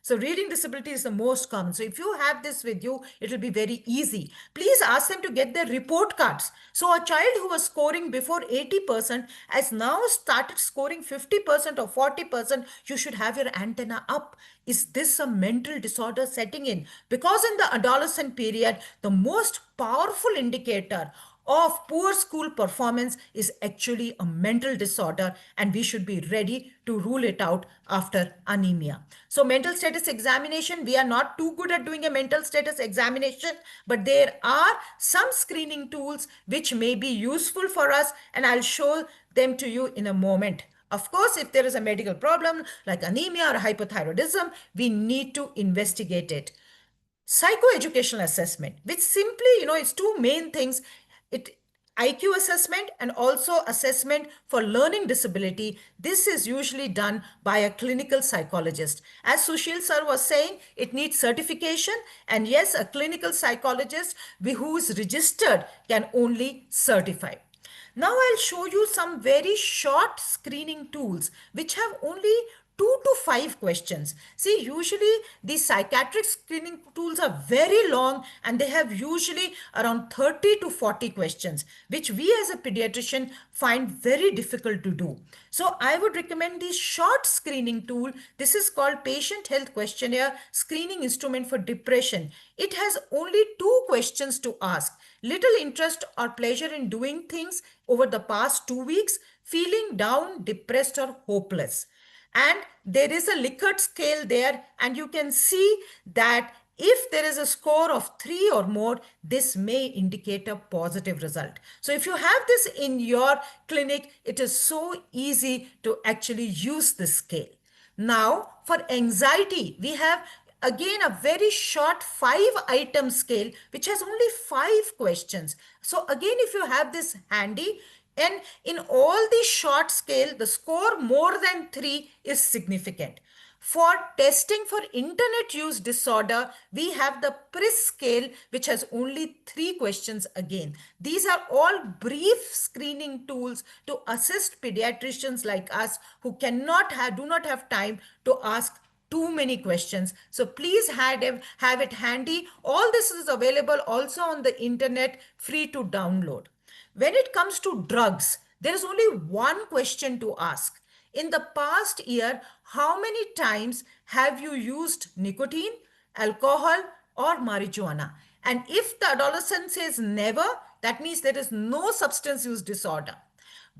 So reading disability is the most common. So if you have this with you, it will be very easy. Please ask them to get their report cards. So a child who was scoring before 80% has now started scoring 50% or 40%. You should have your antenna up. Is this a mental disorder setting in? Because in the adolescent period, the most powerful indicator of poor school performance is actually a mental disorder, and we should be ready to rule it out after anemia. So mental status examination, we are not too good at doing a mental status examination, but there are some screening tools which may be useful for us, and I'll show them to you in a moment. Of course, if there is a medical problem like anemia or hypothyroidism, we need to investigate it. Psychoeducational assessment, which simply, it's two main things. It IQ assessment and also assessment for learning disability. This is usually done by a clinical psychologist. As Sushil sir was saying, it needs certification, and yes, a clinical psychologist who is registered can only certify. Now I'll show you some very short screening tools which have only 2 to 5 questions. See, usually these psychiatric screening tools are very long and they have usually around 30 to 40 questions, which we as a pediatrician find very difficult to do. So I would recommend this short screening tool. This is called Patient Health Questionnaire Screening Instrument for Depression. It has only 2 questions to ask. Little interest or pleasure in doing things over the past 2 weeks, feeling down, depressed, or hopeless. And there is a Likert scale there, and you can see that if there is a score of 3 or more, this may indicate a positive result. So if you have this in your clinic, it is so easy to actually use this scale. Now, for anxiety, we have again a very short 5-item scale which has only 5 questions. So again, if you have this handy, and in all the short scale, the score more than 3 is significant. For testing for internet use disorder, we have the PRIS scale, which has only 3 questions again. These are all brief screening tools to assist pediatricians like us who do not have time to ask too many questions. So please have it handy. All this is available also on the internet, free to download. When it comes to drugs, there is only 1 question to ask. In the past year, how many times have you used nicotine, alcohol, or marijuana? And if the adolescent says never, that means there is no substance use disorder.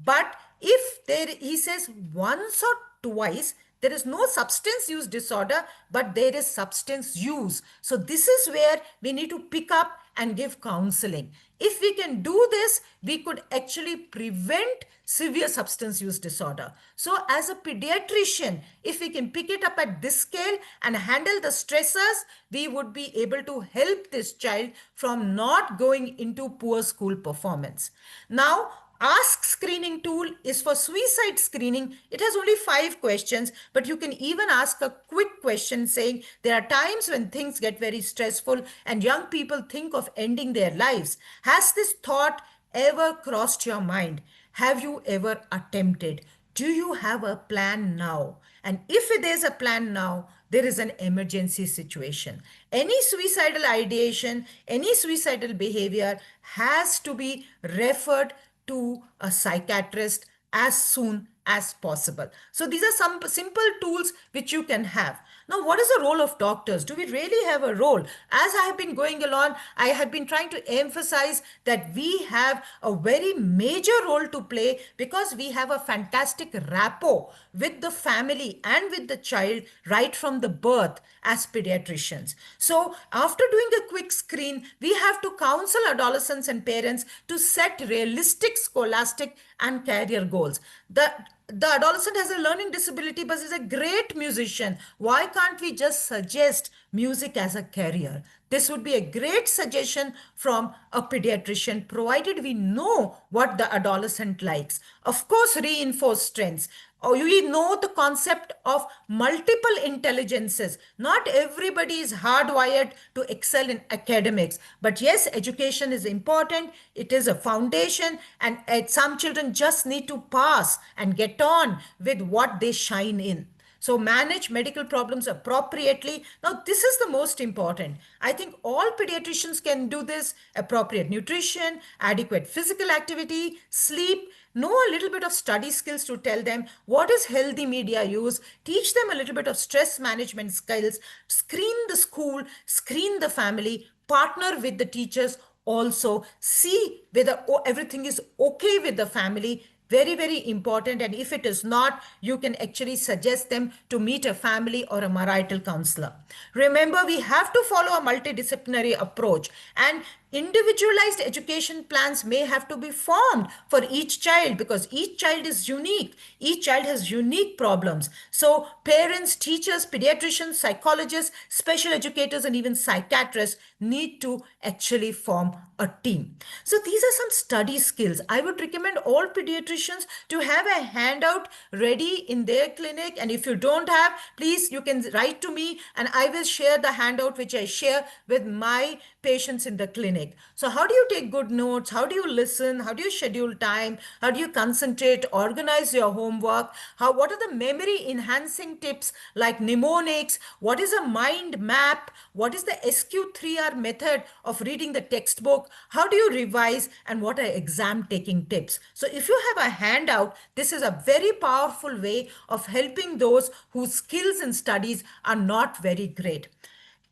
But if he says once or twice, there is no substance use disorder, but there is substance use. So this is where we need to pick up and give counseling. If we can do this, we could actually prevent severe substance use disorder. So as a pediatrician, if we can pick it up at this scale and handle the stressors, we would be able to help this child from not going into poor school performance. Now, Ask screening tool is for suicide screening. It has only 5 questions, but you can even ask a quick question saying there are times when things get very stressful and young people think of ending their lives. Has this thought ever crossed your mind? Have you ever attempted? Do you have a plan now? And if there's a plan now, there is an emergency situation. Any suicidal ideation, any suicidal behavior has to be referred to a psychiatrist as soon as possible. So these are some simple tools which you can have. Now, what is the role of doctors? Do we really have a role? As I have been going along, I have been trying to emphasize that we have a very major role to play because we have a fantastic rapport with the family and with the child right from the birth as pediatricians. So after doing a quick screen, we have to counsel adolescents and parents to set realistic scholastic and career goals. The adolescent has a learning disability but is a great musician. Why can't we just suggest music as a career? This would be a great suggestion from a pediatrician, provided we know what the adolescent likes. Of course, reinforce strengths. Or you know the concept of multiple intelligences. Not everybody is hardwired to excel in academics. But yes, education is important. It is a foundation. And some children just need to pass and get on with what they shine in. So manage medical problems appropriately. Now, this is the most important. I think all pediatricians can do this. Appropriate nutrition, adequate physical activity, sleep, know a little bit of study skills to tell them what is healthy media use, teach them a little bit of stress management skills, screen the school, screen the family, partner with the teachers, also see whether everything is okay with the family. Very, very important. And if it is not, you can actually suggest them to meet a family or a marital counselor. Remember, we have to follow a multidisciplinary approach. And Individualized education plans may have to be formed for each child because each child is unique. Each child has unique problems. So parents, teachers, pediatricians, psychologists, special educators, and even psychiatrists need to actually form a team. So these are some study skills. I would recommend all pediatricians to have a handout ready in their clinic. And if you don't have, please, you can write to me and I will share the handout which I share with my patients in the clinic. So how do you take good notes? How do you listen? How do you schedule time? How do you concentrate, organize your homework? What are the memory enhancing tips like mnemonics? What is a mind map? What is the SQ3R method of reading the textbook? How do you revise? And what are exam taking tips? So if you have a handout, this is a very powerful way of helping those whose skills in studies are not very great.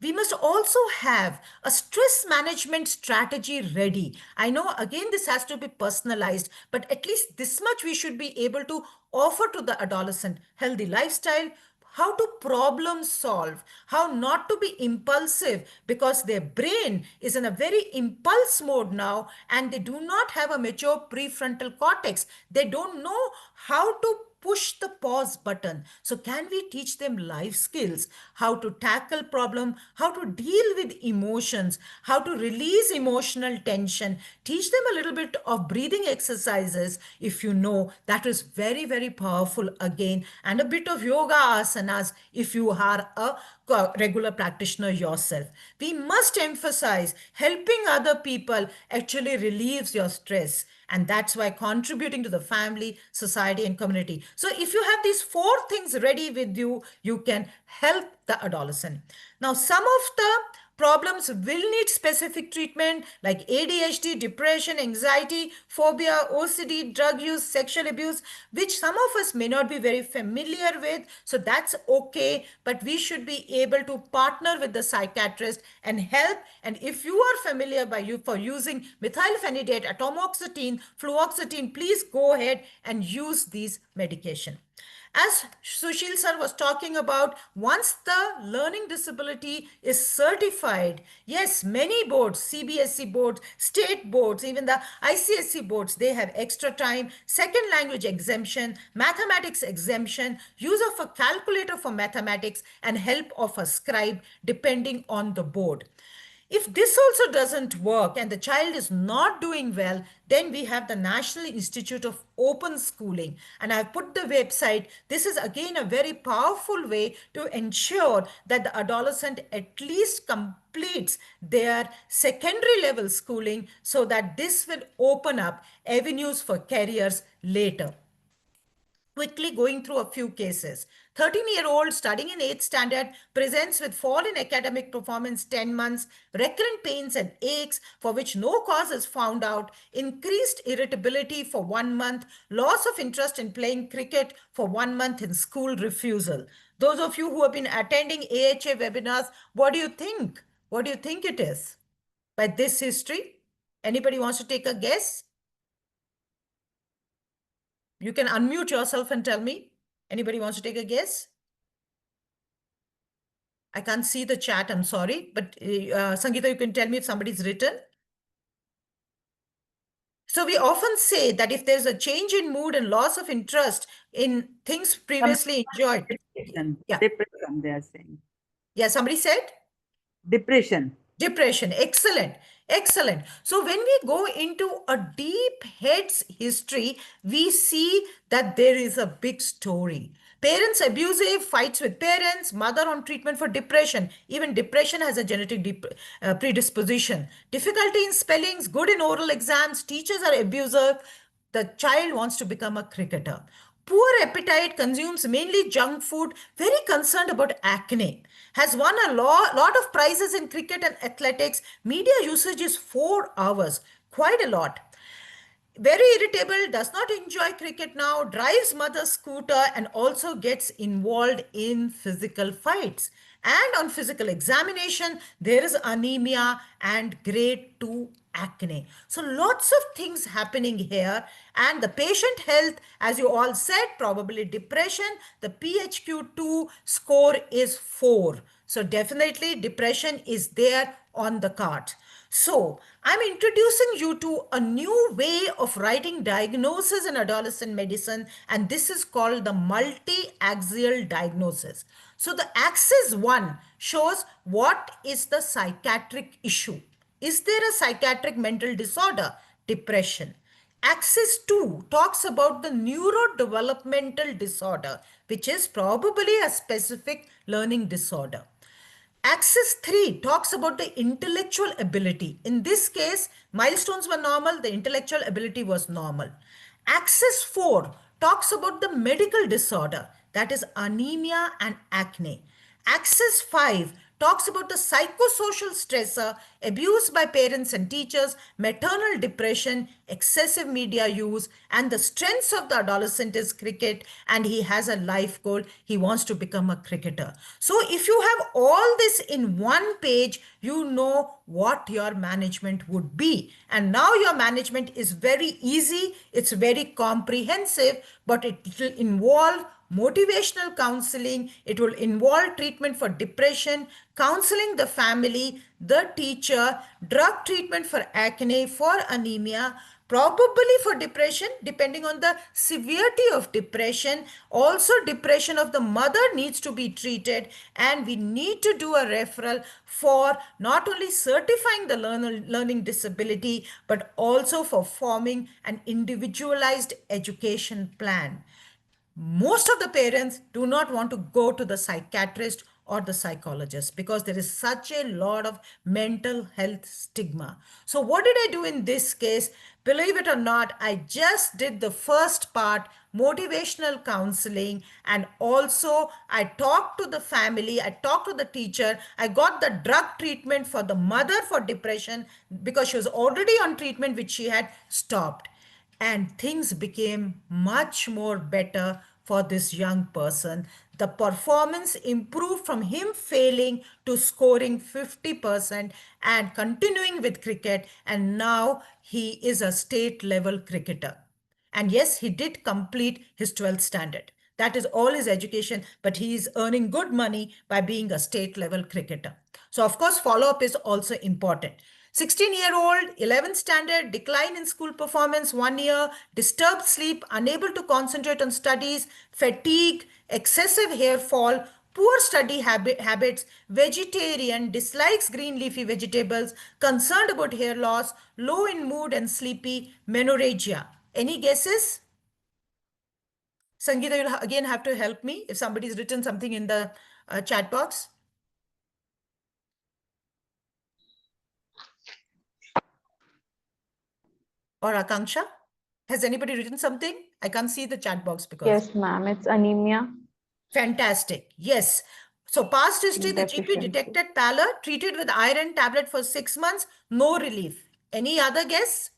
We must also have a stress management strategy ready. I know, again, this has to be personalized, but at least this much we should be able to offer to the adolescent: healthy lifestyle, how to problem solve, how not to be impulsive because their brain is in a very impulse mode now and they do not have a mature prefrontal cortex. They don't know how to push the pause button. So can we teach them life skills, how to tackle problem, how to deal with emotions, how to release emotional tension, teach them a little bit of breathing exercises if you know. That is very, very powerful again, and a bit of yoga asanas if you are a regular practitioner yourself. We must emphasize helping other people actually relieves your stress. And that's why contributing to the family, society, and community. So if you have these four things ready with you, you can help the adolescent. Now, some of the problems will need specific treatment like ADHD, depression, anxiety, phobia, OCD, drug use, sexual abuse, which some of us may not be very familiar with. So that's okay, but we should be able to partner with the psychiatrist and help. And if you are familiar for using methylphenidate, atomoxetine, fluoxetine, please go ahead and use these medication. As Sushil sir was talking about, once the learning disability is certified, yes, many boards, CBSE boards, state boards, even the ICSE boards, they have extra time, second language exemption, mathematics exemption, use of a calculator for mathematics, and help of a scribe, depending on the board. If this also doesn't work and the child is not doing well, then we have the National Institute of Open Schooling. And I've put the website. This is again a very powerful way to ensure that the adolescent at least completes their secondary level schooling so that this will open up avenues for careers later. Quickly going through a few cases. 13-year-old studying in 8th standard presents with fall in academic performance 10 months, recurrent pains and aches for which no cause is found out, increased irritability for 1 month, loss of interest in playing cricket for 1 month in school refusal. Those of you who have been attending AHA webinars, what do you think? What do you think it is? By this history? Anybody wants to take a guess? You can unmute yourself and tell me. Anybody wants to take a guess? I can't see the chat, I'm sorry. But Sangeeta, you can tell me if somebody's written. So we often say that if there's a change in mood and loss of interest in things previously enjoyed. Depression. Yeah. Depression, they are saying. Yeah, somebody said? Depression. Depression. Excellent. Excellent. So when we go into a deep head's history, we see that there is a big story. Parents abusive, fights with parents, mother on treatment for depression. Even depression has a genetic predisposition. Difficulty in spellings, good in oral exams, teachers are abusive. The child wants to become a cricketer. Poor appetite, consumes mainly junk food, very concerned about acne. Has won a lot of prizes in cricket and athletics. Media usage is 4 hours, quite a lot. Very irritable, does not enjoy cricket now, drives mother's scooter, and also gets involved in physical fights. And on physical examination, there is anemia and grade 2 acne. So lots of things happening here. And the patient health, as you all said, probably depression. The PHQ-2 score is 4. So definitely depression is there on the card. So, I'm introducing you to a new way of writing diagnosis in adolescent medicine, and this is called the multi-axial diagnosis. So, the axis 1 shows what is the psychiatric issue. Is there a psychiatric mental disorder? Depression. Axis 2 talks about the neurodevelopmental disorder, which is probably a specific learning disorder. Axis 3 talks about the intellectual ability. In this case, milestones were normal, the intellectual ability was normal. Axis 4 talks about the medical disorder, that is anemia and acne. Axis 5 talks about the psychosocial stressor, abuse by parents and teachers, maternal depression, excessive media use, and the strengths of the adolescent is cricket, and he has a life goal. He wants to become a cricketer. So if you have all this in one page, you know what your management would be. And now your management is very easy, it's very comprehensive, but it will involve motivational counseling, it will involve treatment for depression, counseling the family, the teacher, drug treatment for acne, for anemia, probably for depression, depending on the severity of depression. Also, depression of the mother needs to be treated, and we need to do a referral for not only certifying the learning disability, but also for forming an individualized education plan. Most of the parents do not want to go to the psychiatrist or the psychologist because there is such a lot of mental health stigma. So what did I do in this case? Believe it or not, I just did the first part, motivational counseling, and also I talked to the family, I talked to the teacher, I got the drug treatment for the mother for depression because she was already on treatment which she had stopped, and things became much more better for this young person. The performance improved from him failing to scoring 50% and continuing with cricket, and now he is a state level cricketer. And yes, he did complete his 12th standard. That is all his education, but he is earning good money by being a state level cricketer. So, of course, follow up is also important. 16-year-old, 11th standard, decline in school performance 1 year, disturbed sleep, unable to concentrate on studies, fatigue, excessive hair fall, poor study habits, vegetarian, dislikes green leafy vegetables, concerned about hair loss, low in mood and sleepy, menorrhagia. Any guesses? Sangeeta, you'll again have to help me if somebody's written something in the chat box. Or Akanksha? Has anybody written something? I can't see the chat box because. Yes, ma'am. It's anemia. Fantastic. Yes. So past history, the GP Deficiency. detected pallor, treated with iron tablet for 6 months, no relief. Any other guess?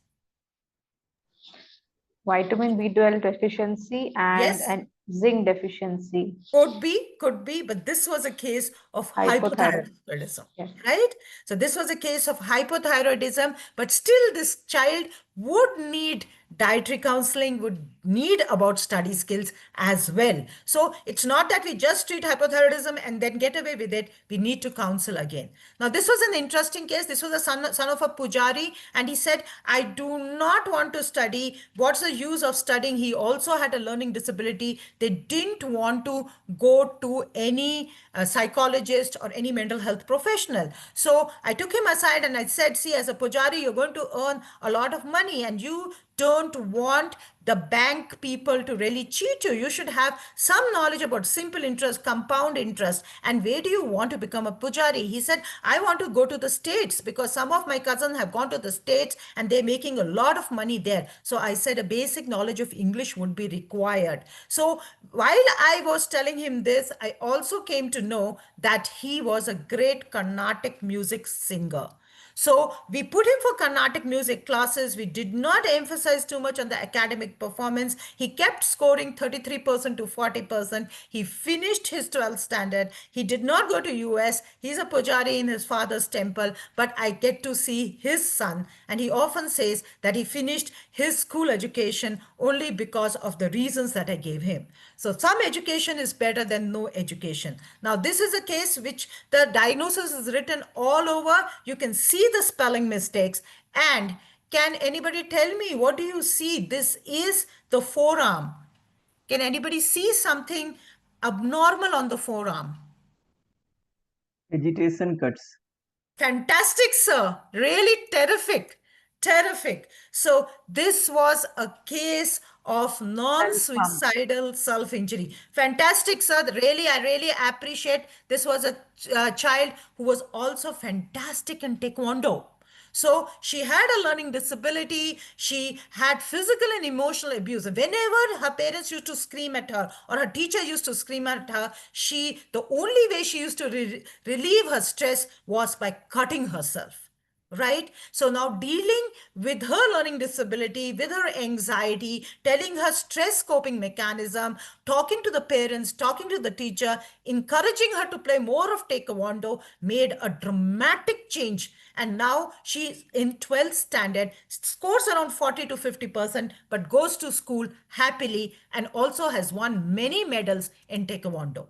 Vitamin B12 deficiency Yes. and zinc deficiency. Could be, but this was a case of Hypothyroid. hypothyroidism, Yes. right? So this was a case of hypothyroidism, but still this child would need dietary counseling, would need about study skills as well. So it's not that we just treat hypothyroidism and then get away with it. We need to counsel again. Now, this was an interesting case. This was a son of a pujari, and he said, I do not want to study. What's the use of studying? He also had a learning disability. They didn't want to go to any psychologist or any mental health professional. So I took him aside and I said, see, as a pujari, you're going to earn a lot of money and you don't want the bank people to really cheat you. You should have some knowledge about simple interest, compound interest. And where do you want to become a pujari? He said, I want to go to the States because some of my cousins have gone to the States and they're making a lot of money there. So I said a basic knowledge of English would be required. So while I was telling him this, I also came to know that he was a great Carnatic music singer. So we put him for Carnatic music classes. We did not emphasize too much on the academic performance. He kept scoring 33% to 40%. He finished his 12th standard. He did not go to US. He's a pujari in his father's temple, but I get to see his son. And he often says that he finished his school education only because of the reasons that I gave him. So some education is better than no education. Now, this is a case which the diagnosis is written all over. You can see see the spelling mistakes. And can anybody tell me, what do you see? This is the forearm. Can anybody see something abnormal on the forearm? Agitation cuts. Fantastic, sir. Really terrific. Terrific. So this was a case of non-suicidal self-injury. Fantastic, sir. Really, I really appreciate. This was a child who was also fantastic in Taekwondo. So she had a learning disability. She had physical and emotional abuse. Whenever her parents used to scream at her or her teacher used to scream at her, the only way she used to relieve her stress was by cutting herself. Right? So now dealing with her learning disability, with her anxiety, telling her stress coping mechanism, talking to the parents, talking to the teacher, encouraging her to play more of Taekwondo made a dramatic change. And now she's in 12th standard, scores around 40 to 50%, but goes to school happily and also has won many medals in Taekwondo.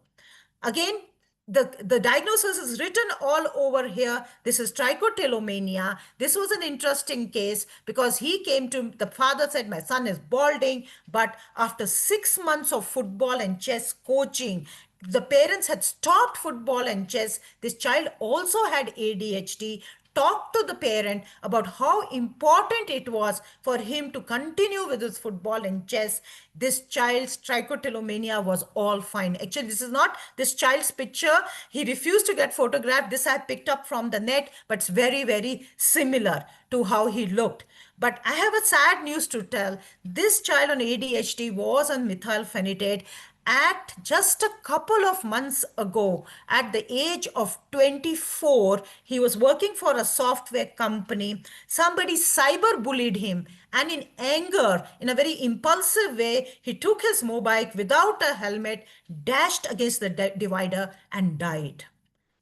Again, the diagnosis is written all over here. This is trichotillomania. This was an interesting case because the father said, my son is balding, but after 6 months of football and chess coaching, the parents had stopped football and chess. This child also had ADHD. Talked to the parent about how important it was for him to continue with his football and chess. This child's trichotillomania was all fine. Actually, this is not this child's picture. He refused to get photographed. This I picked up from the net, but it's very, very similar to how he looked. But I have a sad news to tell. This child on ADHD was on methylphenidate at just a couple of months ago. At the age of 24, he was working for a software company. Somebody cyber bullied him, and in anger, in a very impulsive way, he took his mobike without a helmet, dashed against the divider and died.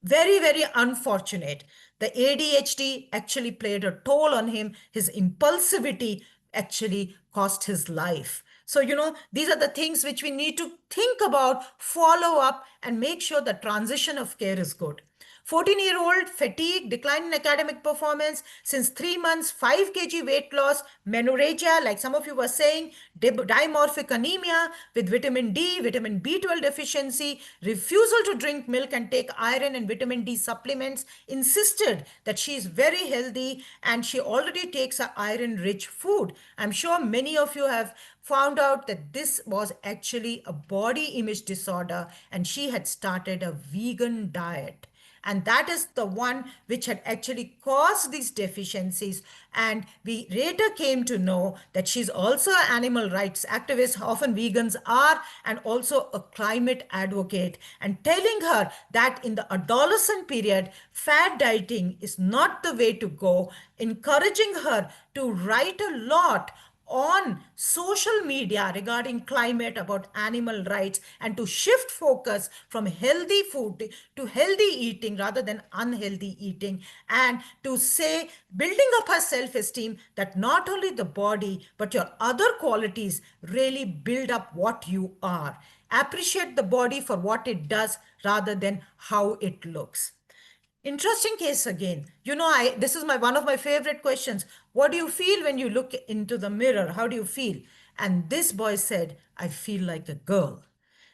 Very, very unfortunate. The ADHD actually played a toll on him. His impulsivity actually cost his life. So, these are the things which we need to think about, follow up, and make sure the transition of care is good. 14-year-old, fatigue, decline in academic performance, since 3 months, 5 kg weight loss, menorrhagia, like some of you were saying, dimorphic anemia with vitamin D, vitamin B12 deficiency, refusal to drink milk and take iron and vitamin D supplements, insisted that she is very healthy and she already takes a iron-rich food. I'm sure many of you have found out that this was actually a body image disorder and she had started a vegan diet. And that is the one which had actually caused these deficiencies. And we later came to know that she's also an animal rights activist, often vegans are, and also a climate advocate. And telling her that in the adolescent period, fad dieting is not the way to go, encouraging her to write a lot on social media regarding climate, about animal rights, and to shift focus from healthy food to healthy eating rather than unhealthy eating, and to say, building up her self-esteem, that not only the body but your other qualities really build up what you are. Appreciate the body for what it does rather than how it looks. Interesting case again. This is one of my favorite questions. What do you feel when you look into the mirror? How do you feel? And this boy said, I feel like a girl.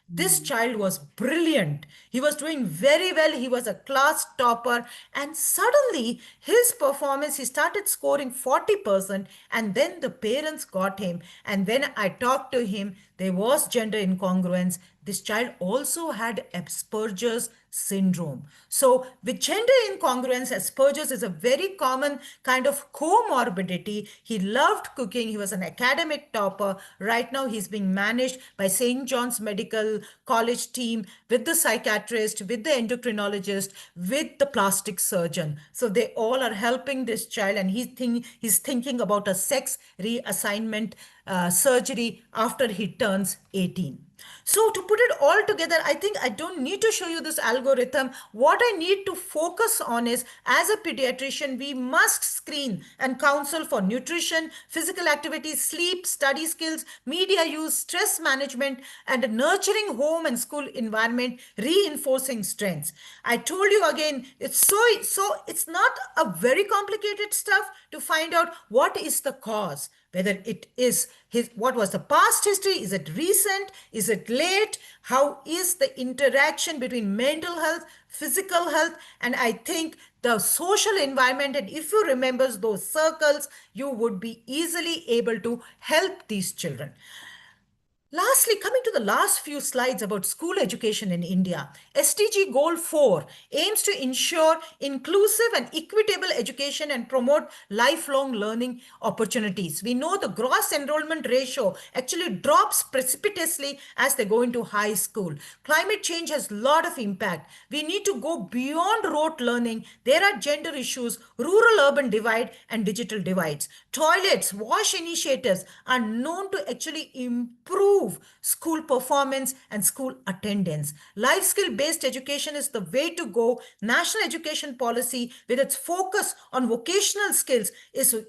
This child was brilliant. He was doing very well. He was a class topper. And suddenly, his performance, he started scoring 40%. And then the parents got him. And when I talked to him, there was gender incongruence. This child also had Asperger's syndrome. So with gender incongruence, Asperger's is a very common kind of comorbidity. He loved cooking. He was an academic topper. Right now, he's being managed by St. John's Medical College team with the psychiatrist, with the endocrinologist, with the plastic surgeon. So they all are helping this child, and he's thinking about a sex reassignment surgery after he turns 18. So to put it all together, I think I don't need to show you this algorithm. What I need to focus on is, as a pediatrician, we must screen and counsel for nutrition, physical activity, sleep, study skills, media use, stress management, and a nurturing home and school environment, reinforcing strengths. I told you again, it's not a very complicated stuff to find out what is the cause, whether it is what was the past history, is it recent, is it late, how is the interaction between mental health, physical health, and I think the social environment, and if you remember those circles, you would be easily able to help these children. Lastly, coming to the last few slides about school education in India, SDG Goal 4 aims to ensure inclusive and equitable education and promote lifelong learning opportunities. We know the gross enrollment ratio actually drops precipitously as they go into high school. Climate change has a lot of impact. We need to go beyond rote learning. There are gender issues, rural-urban divide, and digital divides. Toilets, wash initiatives are known to actually improve school performance and school attendance. Life skill based education is the way to go. National education policy, with its focus on vocational skills,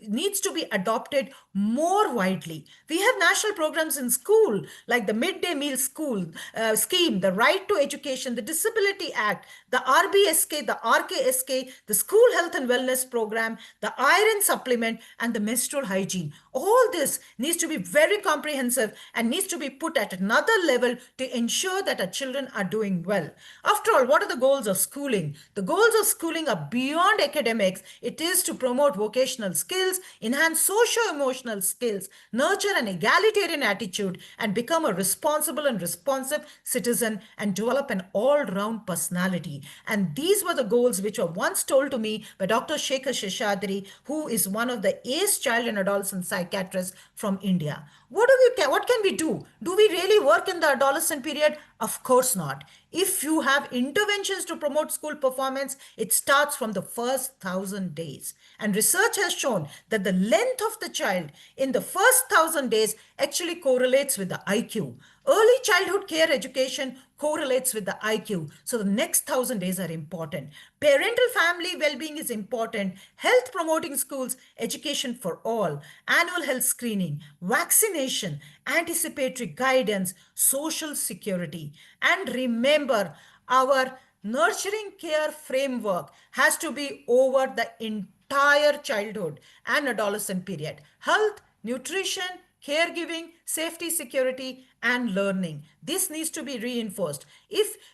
needs to be adopted more widely. We have national programs in school like the midday meal school scheme, the Right to Education, the Disability Act, the RBSK, the RKSK, the School Health and Wellness Program, the iron supplement, and the menstrual hygiene. All this needs to be very comprehensive and needs to be put at another level to ensure that our children are doing well. After all, what are the goals of schooling? The goals of schooling are beyond academics. It is to promote vocational skills, enhance socio-emotional skills, nurture an egalitarian attitude, and become a responsible and responsive citizen, and develop an all-round personality. And these were the goals which were once told to me by Dr. Shekhar Sheshadri, who is one of the ace child and adolescent psychiatrists from India. What can we do? Do we really work in the adolescent period? Of course not. If you have interventions to promote school performance, it starts from the first 1,000 days. And research has shown that the length of the child in the first 1,000 days actually correlates with the IQ. Early childhood care education correlates with the IQ. So the next 1,000 days are important. Parental family well-being is important. Health promoting schools, education for all, annual health screening, vaccination, anticipatory guidance, social security. And remember, our nurturing care framework has to be over the entire childhood and adolescent period. Health, nutrition, caregiving, safety, security, and learning. This needs to be reinforced.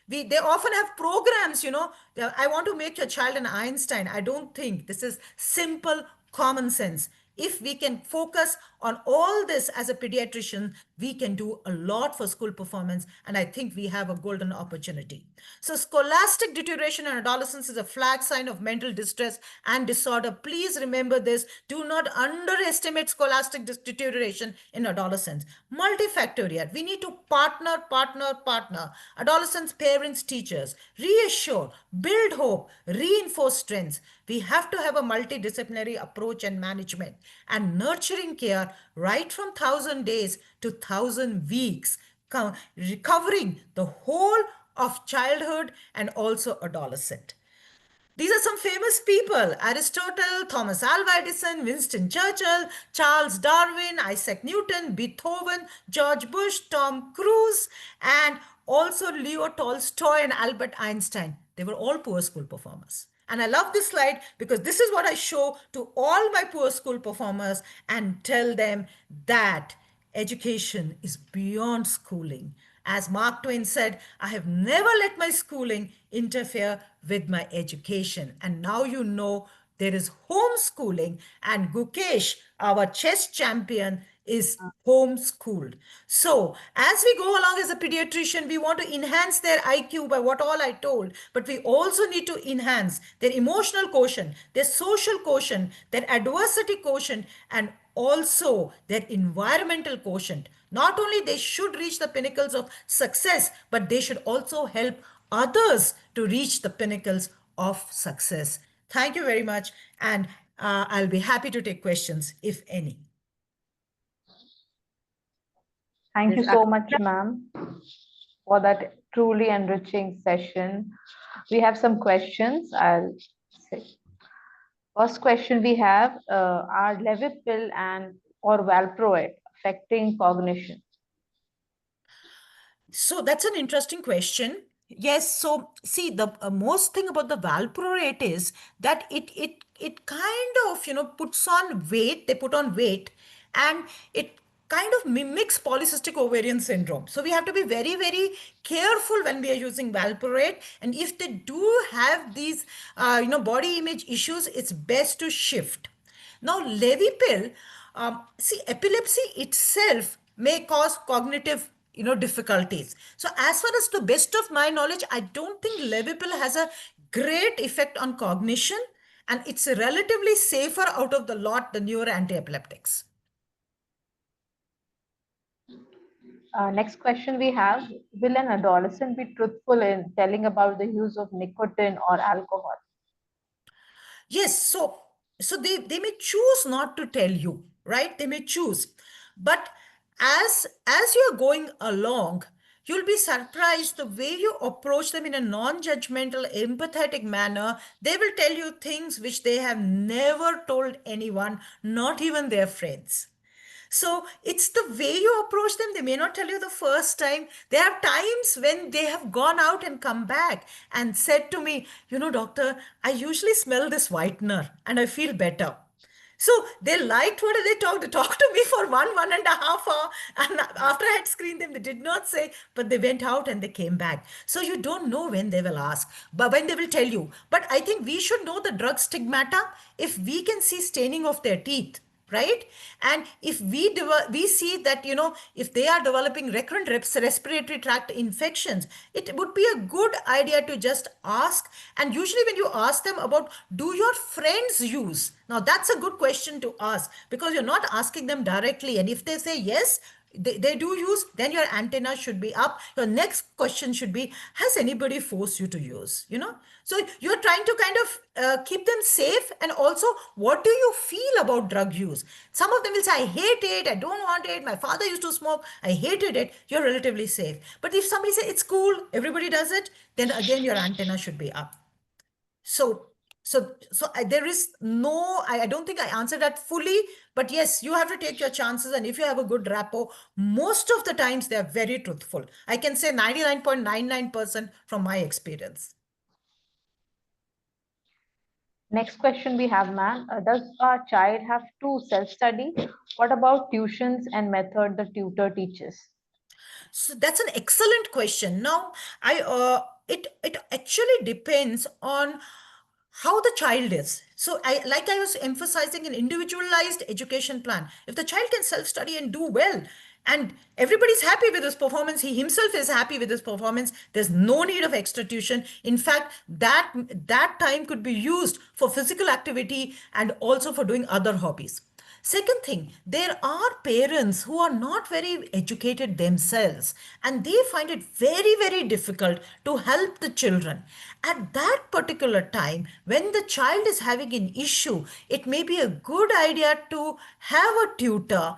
They often have programs, I want to make your child an Einstein. I don't think this is simple common sense. If we can focus on all this as a pediatrician, we can do a lot for school performance, and I think we have a golden opportunity. So scholastic deterioration in adolescence is a flag sign of mental distress and disorder. Please remember this. Do not underestimate scholastic deterioration in adolescence. Multifactorial. We need to partner. Adolescents, parents, teachers. Reassure, build hope, reinforce strengths. We have to have a multidisciplinary approach and management and nurturing care right from 1,000 days to 1,000 weeks, recovering the whole of childhood and also adolescent. These are some famous people: Aristotle, Thomas Alva Edison, Winston Churchill, Charles Darwin, Isaac Newton, Beethoven, George Bush, Tom Cruise, and also Leo Tolstoy and Albert Einstein. They were all poor school performers. And I love this slide because this is what I show to all my poor school performers and tell them that education is beyond schooling. As Mark Twain said, I have never let my schooling interfere with my education. And now you know there is homeschooling, and Gukesh, our chess champion, is homeschooled. So as we go along as a pediatrician, we want to enhance their IQ by what all I told, but we also need to enhance their emotional quotient, their social quotient, their adversity quotient, and also their environmental quotient. Not only they should reach the pinnacles of success, but they should also help others to reach the pinnacles of success. Thank you very much. And I'll be happy to take questions, if any. Thank you so much, ma'am. for that truly enriching session. We have some questions. I'll say. First question we have, are Levipil and or valproate affecting cognition? So that's an interesting question. Yes, so see, the most thing about the valproate is that it kind of, puts on weight, they put on weight, and it kind of mimics polycystic ovarian syndrome. So we have to be very, very careful when we are using valproate. And if they do have these, body image issues, it's best to shift. Now, Levipil, see, epilepsy itself may cause cognitive, difficulties. So, as far as the best of my knowledge, I don't think Levipil has a great effect on cognition, and it's relatively safer out of the lot than newer anti-epileptics. Next question we have, will an adolescent be truthful in telling about the use of nicotine or alcohol? Yes, so they may choose not to tell you, right? They may choose. But as you're going along, you'll be surprised the way you approach them in a non-judgmental, empathetic manner. They will tell you things which they have never told anyone, not even their friends. So it's the way you approach them. They may not tell you the first time. There are times when they have gone out and come back and said to me, doctor, I usually smell this whitener and I feel better. So they liked what they talked. They talked to me for 1.5 hours. And after I had screened them, they did not say, but they went out and they came back. So you don't know when they will ask, but when they will tell you. But I think we should know the drug stigmata. If we can see staining of their teeth, right? And if we see that, if they are developing recurrent respiratory tract infections, it would be a good idea to just ask. And usually when you ask them about, do your friends use? Now that's a good question to ask, because you're not asking them directly. And if they say yes, they do use, then your antenna should be up. Your next question should be, has anybody forced you to use? So you're trying to kind of keep them safe. And also, what do you feel about drug use? Some of them will say, I hate it, I don't want it, my father used to smoke, I hated it. You're relatively safe. But if somebody says it's cool, everybody does it, then again your antenna should be up. So there is no, I don't think I answered that fully, but yes, you have to take your chances. And if you have a good rapport, most of the times they're very truthful. I can say 99.99% from my experience. Next question we have, ma'am. Does a child have to self-study? What about tuitions and method the tutor teaches? So that's an excellent question. Now, it actually depends on how the child is. So I was emphasizing an individualized education plan. If the child can self-study and do well, and everybody's happy with his performance, he himself is happy with his performance, there's no need of extra tuition. In fact, that time could be used for physical activity and also for doing other hobbies. Second thing, there are parents who are not very educated themselves, and they find it very, very difficult to help the children. At that particular time, when the child is having an issue, it may be a good idea to have a tutor.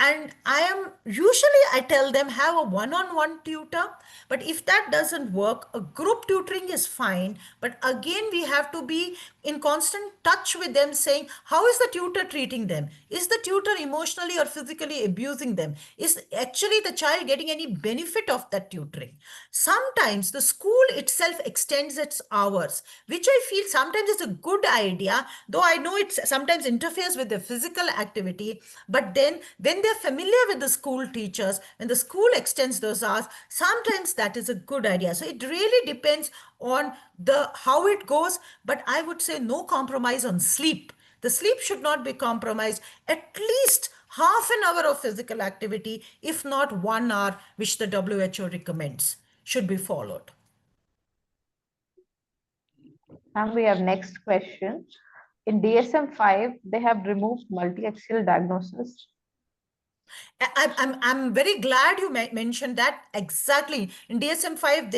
And I tell them, have a one-on-one tutor. But if that doesn't work, a group tutoring is fine. But again, we have to be in constant touch with them, saying, how is the tutor treating them? Is the tutor emotionally or physically abusing them? Is actually the child getting any benefit of that tutoring? Sometimes the school itself extends its hours, which I feel sometimes is a good idea, though I know it sometimes interferes with the physical activity. But then when they're familiar with the school teachers, when the school extends those hours, sometimes that is a good idea. So it really depends on how it goes, but I would say no compromise on sleep. The sleep should not be compromised. At least half an hour of physical activity, if not 1 hour, which the WHO recommends, should be followed. And we have next question. In DSM-5, they have removed multi-axial diagnosis. I'm very glad you mentioned that. Exactly. In DSM-5,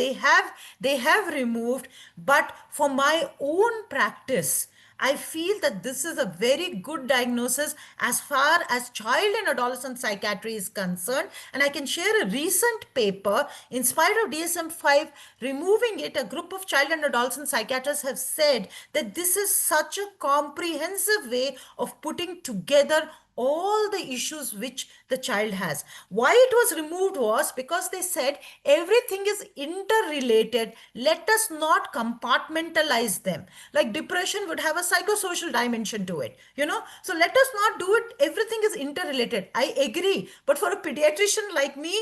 they have removed, but for my own practice, I feel that this is a very good diagnosis as far as child and adolescent psychiatry is concerned. And I can share a recent paper, in spite of DSM-5 removing it, a group of child and adolescent psychiatrists have said that this is such a comprehensive way of putting together all the issues which the child has. Why it was removed was because they said everything is interrelated. Let us not compartmentalize them. Like depression would have a psychosocial dimension to it, So let us not do it. Everything is interrelated. I agree. But for a pediatrician like me,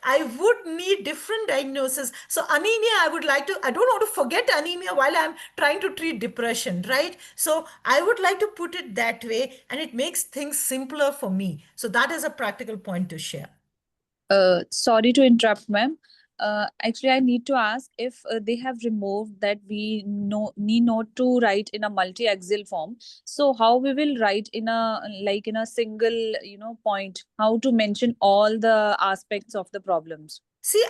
I would need different diagnosis. So anemia, I don't want to forget anemia while I'm trying to treat depression, right? So I would like to put it that way, and it makes things simpler for me. So that is a practical point to share. Sorry to interrupt, ma'am. Actually, I need to ask if they have removed that we need not to write in a multi-axial form. So how we will write in a in a single point? How to mention all the aspects of the problems? See,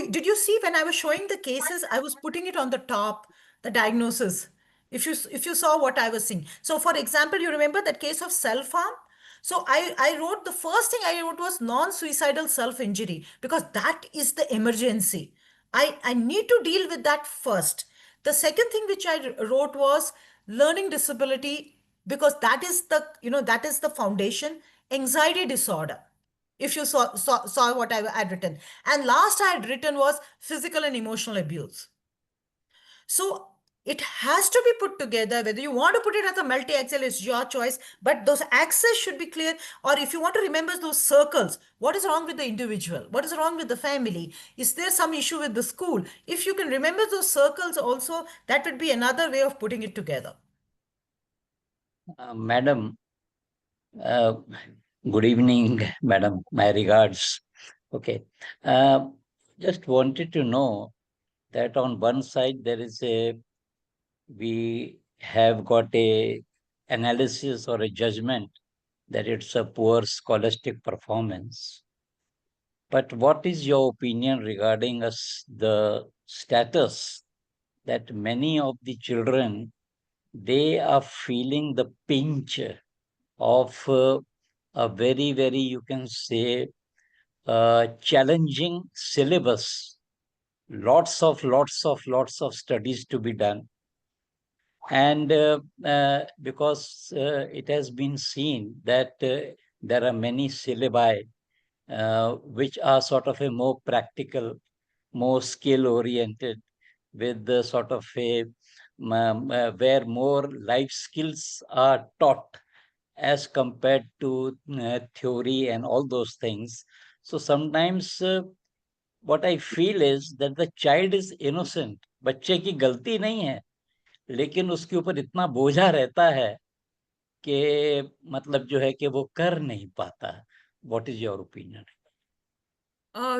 did you see when I was showing the cases, I was putting it on the top, the diagnosis. If you saw what I was seeing. So for example, you remember that case of self-harm? So I wrote, the first thing I wrote was non-suicidal self-injury, because that is the emergency. I need to deal with that first. The second thing which I wrote was learning disability, because that is the foundation. Anxiety disorder, if you saw what I had written. And last I had written was physical and emotional abuse. So it has to be put together. Whether you want to put it as a multi-axial is your choice, but those axes should be clear. Or if you want to remember those circles, what is wrong with the individual? What is wrong with the family? Is there some issue with the school? If you can remember those circles also, that would be another way of putting it together. Madam, good evening, madam. My regards. Okay. Just wanted to know that on one side we have got a analysis or a judgment that it's a poor scholastic performance. But what is your opinion regarding the status that many of the children, they are feeling the pinch of a very, very, you can say, challenging syllabus, lots of studies to be done. And because it has been seen that there are many syllabi which are sort of a more practical, more skill-oriented, with the sort of where more life skills are taught as compared to theory and all those things. So sometimes what I feel is that the child is innocent. बच्चे की गलती नहीं है, लेकिन उसके ऊपर इतना बोझा रहता है कि मतलब जो है कि वो कर नहीं पाता. What is your opinion?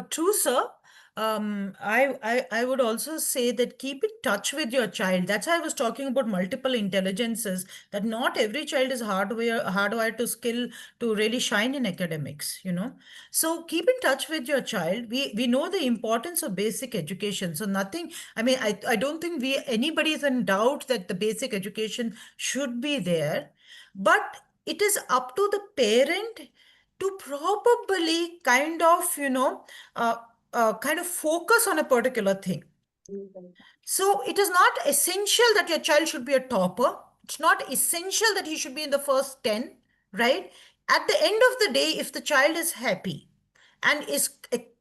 True, sir. I would also say that keep in touch with your child. That's why I was talking about multiple intelligences, that not every child is hardwired to skill to really shine in academics, So keep in touch with your child. We know the importance of basic education. So nothing, I don't think anybody is in doubt that the basic education should be there, but it is up to the parent to probably kind of, kind of focus on a particular thing. So it is not essential that your child should be a topper. It's not essential that he should be in the first 10, right? At the end of the day, if the child is happy and is,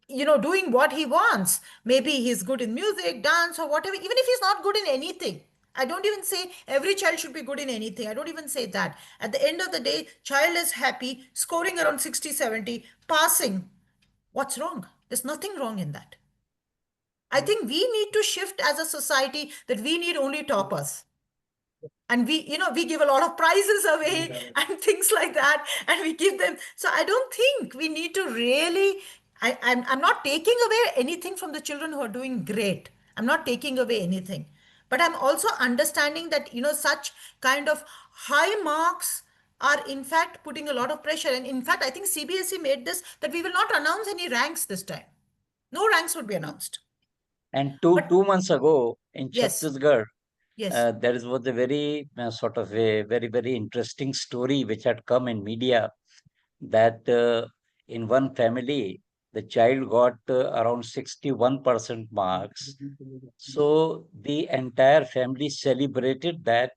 doing what he wants, maybe he's good in music, dance, or whatever, even if he's not good in anything. I don't even say every child should be good in anything. I don't even say that. At the end of the day, child is happy, scoring around 60, 70, passing. What's wrong? There's nothing wrong in that. I think we need to shift as a society that we need only toppers. And we give a lot of prizes away and things like that, and we give them. So I don't think we need to really, I'm not taking away anything from the children who are doing great. I'm not taking away anything. But I'm also understanding that, such kind of high marks are in fact putting a lot of pressure. And in fact, I think CBSE made this that we will not announce any ranks this time. No ranks would be announced. And two months ago in Yes. Chhattisgarh, Yes. there was a very sort of a very interesting story which had come in media that in one family the child got around 61% marks. So the entire family celebrated that,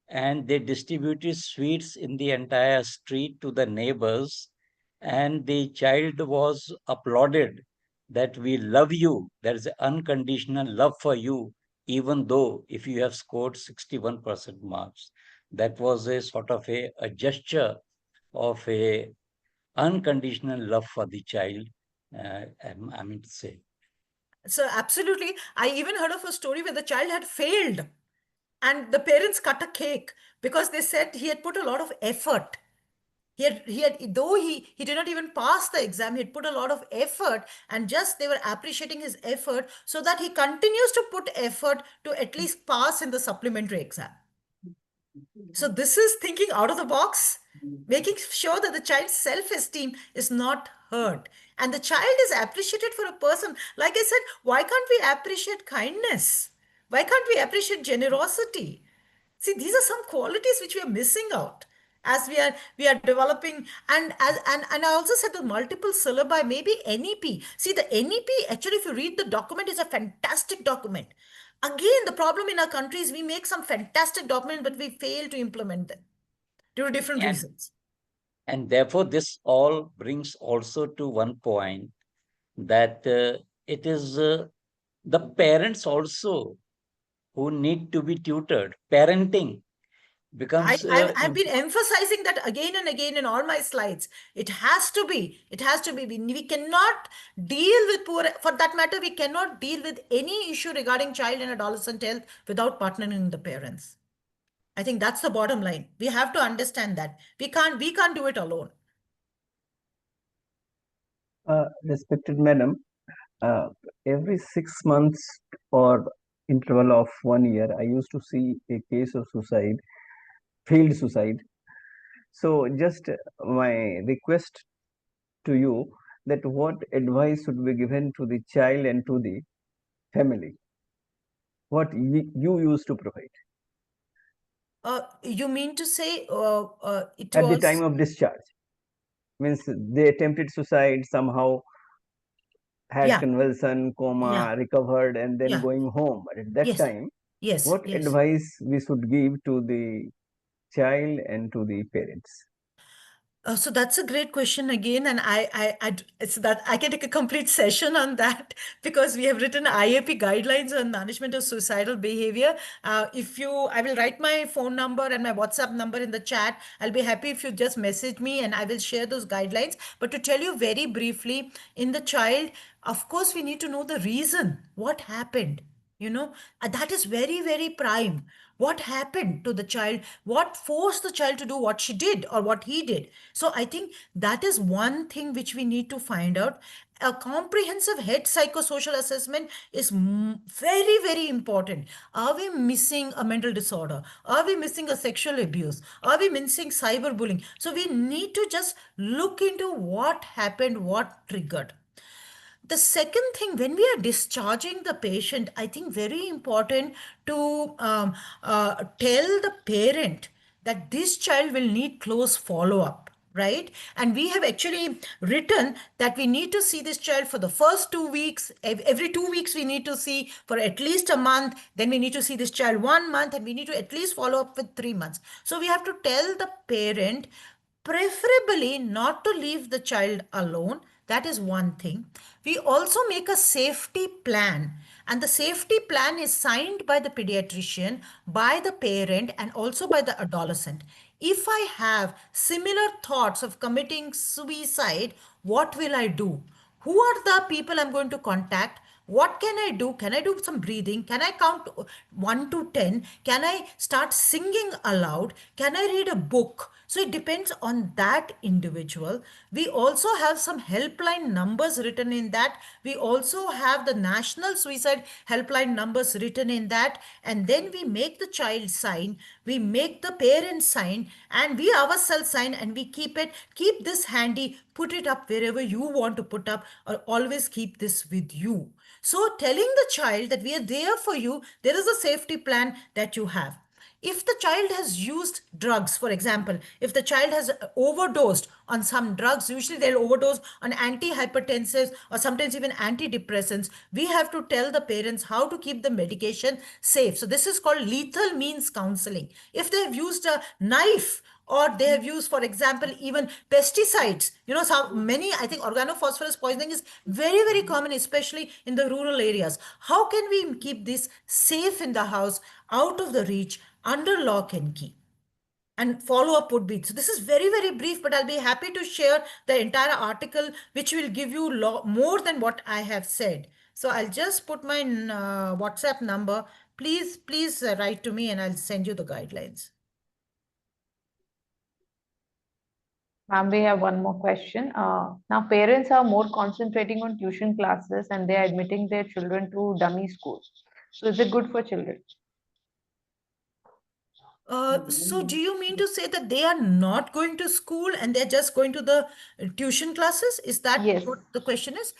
and they distributed sweets in the entire street to the neighbors, and the child was applauded that we love you. There is unconditional love for you, even though if you have scored 61% marks. That was a sort of a gesture of a unconditional love for the child, I mean to say. So absolutely. I even heard of a story where the child had failed and the parents cut a cake because they said he had put a lot of effort. Though he did not even pass the exam, he had put a lot of effort, and just they were appreciating his effort so that he continues to put effort to at least pass in the supplementary exam. So this is thinking out of the box, making sure that the child's self-esteem is not hurt. And the child is appreciated for a person. Like I said, why can't we appreciate kindness? Why can't we appreciate generosity? See, these are some qualities which we are missing out as we are developing. And I also said the multiple syllabi, maybe NEP. See, the NEP, actually, if you read the document, is a fantastic document. Again, the problem in our country is we make some fantastic documents, but we fail to implement them due to different And, reasons. and therefore, this all brings also to one point that it is the parents also who need to be tutored. Parenting becomes I've been emphasizing that again and again in all my slides. It has to be. It has to be. We cannot deal with poor, for that matter, we cannot deal with any issue regarding child and adolescent health without partnering the parents. I think that's the bottom line. We have to understand that. We can't do it alone. Respected madam, every 6 months or interval of 1 year, I used to see a case of suicide, failed suicide. So just my request to you that what advice should be given to the child and to the family? What you used to provide You mean to say it at the was... time of discharge? Means they attempted suicide, somehow had Yeah, convulsion, yeah, coma, recovered, and then yeah. going home. But at that Yes, time, yes, what yes. advice we should give to the child and to the parents? So that's a great question again, and it's that I can take a complete session on that because we have written IAP guidelines on management of suicidal behavior. I will write my phone number and my WhatsApp number in the chat. I'll be happy if you just message me, and I will share those guidelines. But to tell you very briefly, in the child, of course, we need to know the reason, what happened. That is very, very prime. What happened to the child? What forced the child to do what she did or what he did? So I think that is one thing which we need to find out. A comprehensive head psychosocial assessment is very, very important. Are we missing a mental disorder? Are we missing a sexual abuse? Are we missing cyberbullying? So we need to just look into what happened, what triggered. The second thing, when we are discharging the patient, I think very important to tell the parent that this child will need close follow-up, right? And we have actually written that we need to see this child for the first 2 weeks. Every 2 weeks, we need to see for at least a month. Then we need to see this child 1 month, and we need to at least follow up with 3 months. So we have to tell the parent, preferably not to leave the child alone. That is one thing. We also make a safety plan, and the safety plan is signed by the pediatrician, by the parent, and also by the adolescent. If I have similar thoughts of committing suicide, what will I do? Who are the people I'm going to contact? What can I do? Can I do some breathing? Can I count 1 to 10? Can I start singing aloud? Can I read a book? So it depends on that individual. We also have some helpline numbers written in that. We also have the national suicide helpline numbers written in that. And then we make the child sign, we make the parents sign, and we ourselves sign, and we keep this handy, put it up wherever you want to put up, or always keep this with you. So telling the child that we are there for you, there is a safety plan that you have. If the child has used drugs, for example, if the child has overdosed on some drugs, usually they'll overdose on antihypertensives or sometimes even antidepressants, we have to tell the parents how to keep the medication safe. So this is called lethal means counseling. If they have used a knife, or they have used, for example, even pesticides. Many, I think organophosphorus poisoning is very, very common, especially in the rural areas. How can we keep this safe in the house, out of the reach, under lock and key? And follow up would be, so this is very, very brief, but I'll be happy to share the entire article, which will give you more than what I have said. So I'll just put my WhatsApp number. Please write to me and I'll send you the guidelines. Ma'am, we have one more question. Now, parents are more concentrating on tuition classes and they are admitting their children to dummy schools. So, is it good for children? So do you mean to say that they are not going to school and they're just going to the tuition classes? Is that Yes. what the question is?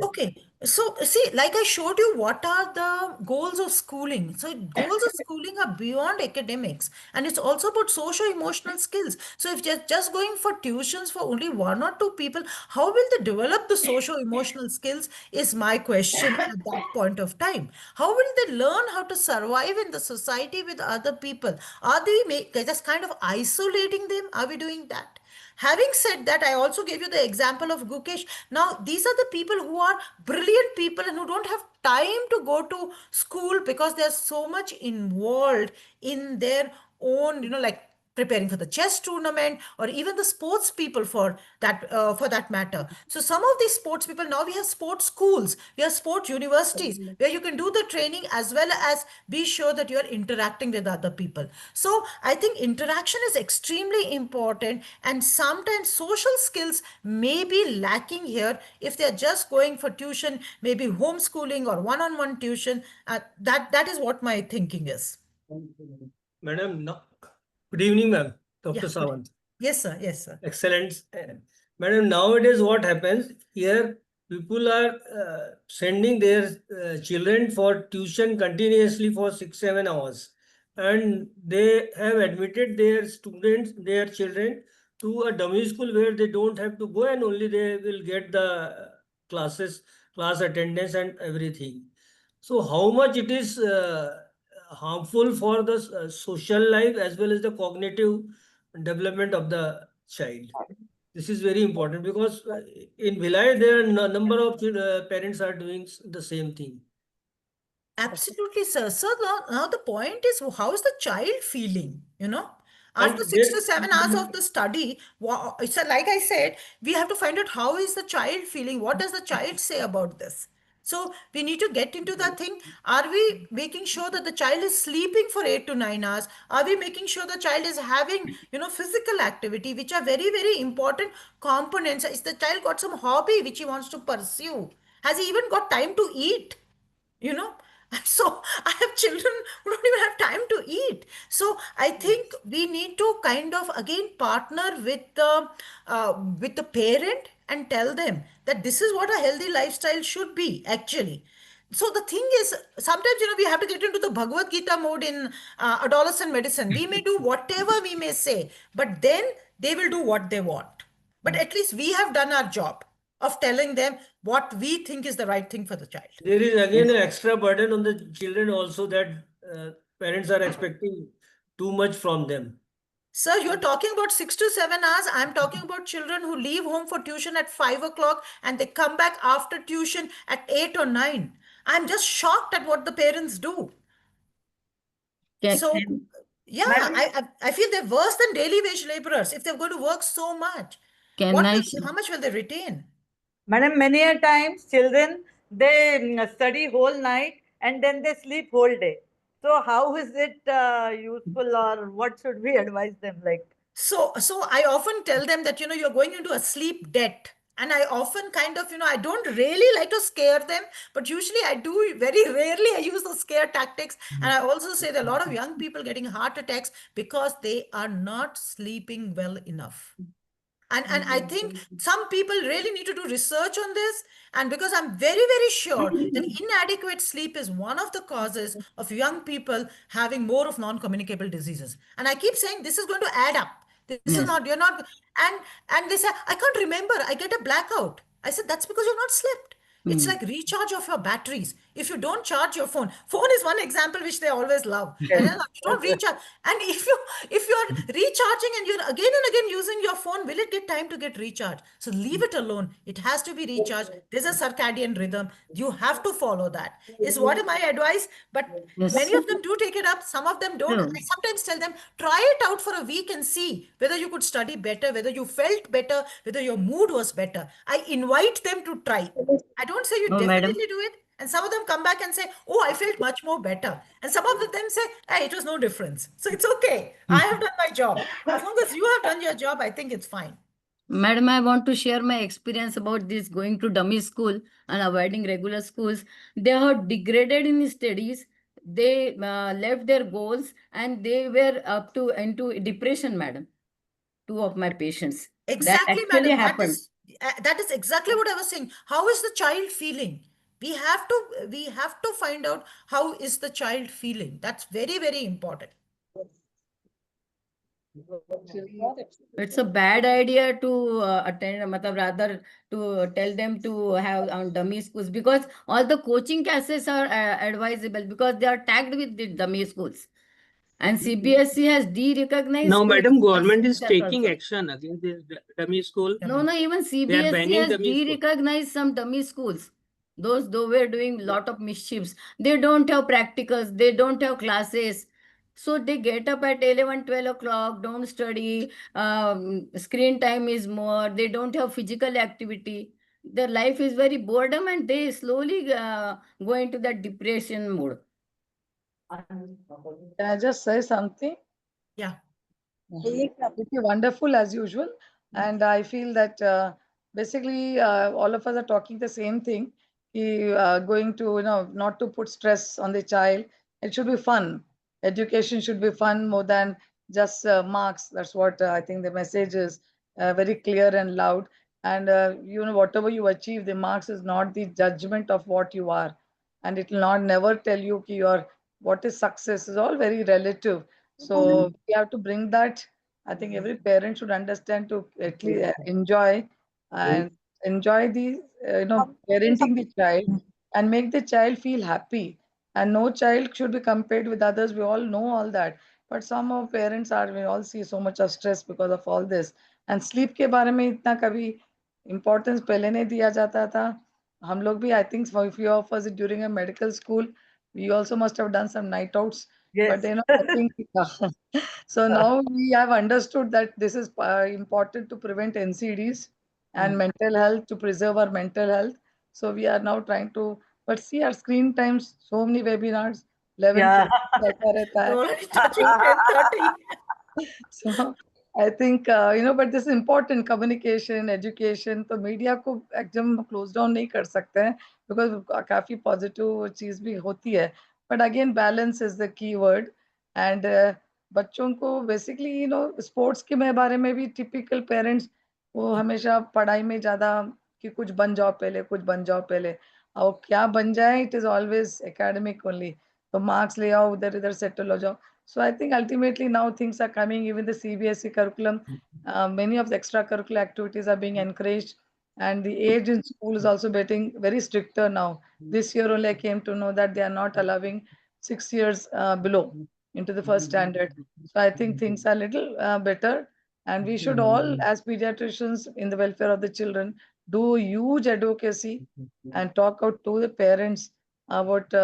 Okay, so see, like I showed you, what are the goals of schooling? So goals of schooling are beyond academics, and it's also about socio-emotional skills. So if you're just going for tuitions for only one or two people, how will they develop the socio-emotional skills is my question at that point of time. How will they learn how to survive in the society with other people? Are they just kind of isolating them? Are we doing that? Having said that, I also gave you the example of Gukesh. Now, these are the people who are brilliant people and who don't have time to go to school because they're so much involved in their own, like preparing for the chess tournament, or even the sports people for that matter. So some of these sports people, now we have sports schools, we have sports universities where you can do the training as well as be sure that you are interacting with other people. So I think interaction is extremely important, and sometimes social skills may be lacking here if they're just going for tuition, maybe homeschooling or one-on-one tuition. That is what my thinking is. Madam, no. Good evening, ma'am. Dr. Yeah. Sawant. Yes, sir. Yes, sir. Excellent. Madam, nowadays what happens here, people are sending their children for tuition continuously for 6-7 hours. And they have admitted their students, their children to a dummy school where they don't have to go and only they will get the class attendance and everything. So how much it is harmful for the social life as well as the cognitive development of the child. This is very important because in Bhilai there are a number of parents are doing the same thing. Absolutely, sir. So now the point is, how is the child feeling? After And 6 to 7 hours of the study, so like I said, we have to find out how is the child feeling. What does the child say about this? So we need to get into that thing. Are we making sure that the child is sleeping for 8 to 9 hours? Are we making sure the child is having, physical activity, which are very, very important components? Is the child got some hobby which he wants to pursue? Has he even got time to eat? So I have children who don't even have time to eat. So I think we need to kind of again partner with the parent and tell them that this is what a healthy lifestyle should be actually. So the thing is, sometimes we have to get into the Bhagavad Gita mode in adolescent medicine. We may do whatever we may say, but then they will do what they want. But at least we have done our job of telling them what we think is the right thing for the child. There is again an extra burden on the children also that parents are expecting too much from them. Sir, you're talking about 6 to 7 hours. I'm talking about children who leave home for tuition at 5 o'clock and they come back after tuition at 8 or 9. I'm just shocked at what the parents do. I feel they're worse than daily wage laborers if they're going to work so much. How much will they retain? Madam, many a times children, they study whole night and then they sleep whole day. So how is it useful, or what should we advise them like? So I often tell them that, you're going into a sleep debt. And I often kind of, I don't really like to scare them, but usually I do. Very rarely I use those scare tactics. And I also say that a lot of young people getting heart attacks because they are not sleeping well enough. And I think some people really need to do research on this. And because I'm very, very sure that inadequate sleep is one of the causes of young people having more of non-communicable diseases. And I keep saying this is going to add up. This is Yes. not, you're not, and they say, I can't remember, I get a blackout. I said, that's because you're not slept. It's like recharge of your batteries. If you don't charge your phone is one example which they always love. And you don't recharge. And if you're recharging and you're again and again using your phone, will it get time to get recharged? So leave it alone. It has to be recharged. There's a circadian rhythm. You have to follow that. Is what my advice. But Yes. many of them do take it up. Some of them don't. No. I sometimes tell them, try it out for a week and see whether you could study better, whether you felt better, whether your mood was better. I invite them to try. I don't say you No, madam. definitely do it. And some of them come back and say, oh, I felt much more better. And some of them say, hey, it was no difference. So it's okay. I have done my job. As long as you have done your job, I think it's fine. Madam, I want to share my experience about this going to dummy school and avoiding regular schools. They are degraded in studies. They left their goals and they were up to into depression, madam. Two of my patients. Exactly, That actually madam. happened. That is exactly what I was saying. How is the child feeling? We have to find out how is the child feeling. That's very, very important. It's a bad idea to attend, matlab, rather to tell them to have on dummy schools because all the coaching classes are advisable because they are tagged with the dummy schools. And CBSE has de-recognized Now, schools. madam, government is That's taking also. action against this dummy school. No, even They are CBSE banning has dummy school. de-recognized some dummy schools. Those though were doing lot of mischiefs. They don't have practicals. They don't have classes. So they get up at 11, 12 o'clock, don't study. Screen time is more. They don't have physical activity. Their life is very boredom and they slowly go into that depression mode. Can I just say something? Yeah. It's wonderful as usual. And I feel that basically all of us are talking the same thing. Going to, not to put stress on the child. It should be fun. Education should be fun more than just marks. That's what I think the message is very clear and loud. And, whatever you achieve, the marks is not the judgment of what you are. And it will not never tell you what is success is all very relative. So we have to bring that. I think every parent should understand to at least enjoy and enjoy the parenting the child and make the child feel happy. And no child should be compared with others. We all know all that. But some of parents are, we all see so much of stress because of all this. And sleep के बारे में इतना कभी importance पहले नहीं दिया जाता था. हम लोग भी, I think for a few of us during a medical school, we also must have done some night outs. But Yes. I think so now we have understood that this is important to prevent NCDs and mental health, to preserve our mental health. So we are now trying to, but see our screen times, so many webinars, 11, Yeah. 15 चलता रहता है. We're already touching 10:30. So I think but this is important communication, education. तो media को एकदम close down नहीं कर सकते हैं because काफी positive चीज भी होती है. But again, balance is the key word. And बच्चों को basically sports के बारे में भी typical parents वो हमेशा पढ़ाई में ज्यादा कि कुछ बन जाओ पहले, कुछ बन जाओ पहले. और क्या बन जाए, it is always academic only. तो marks ले आओ, उधर इधर settle हो जाओ. So I think ultimately now things are coming, even the CBSE curriculum, many of the extracurricular activities are being encouraged, and the age in school is also getting very stricter now. This year only I came to know that they are not allowing 6 years below into the first standard. So I think things are a little better, and we should all, as pediatricians in the welfare of the children, do huge advocacy and talk out to the parents about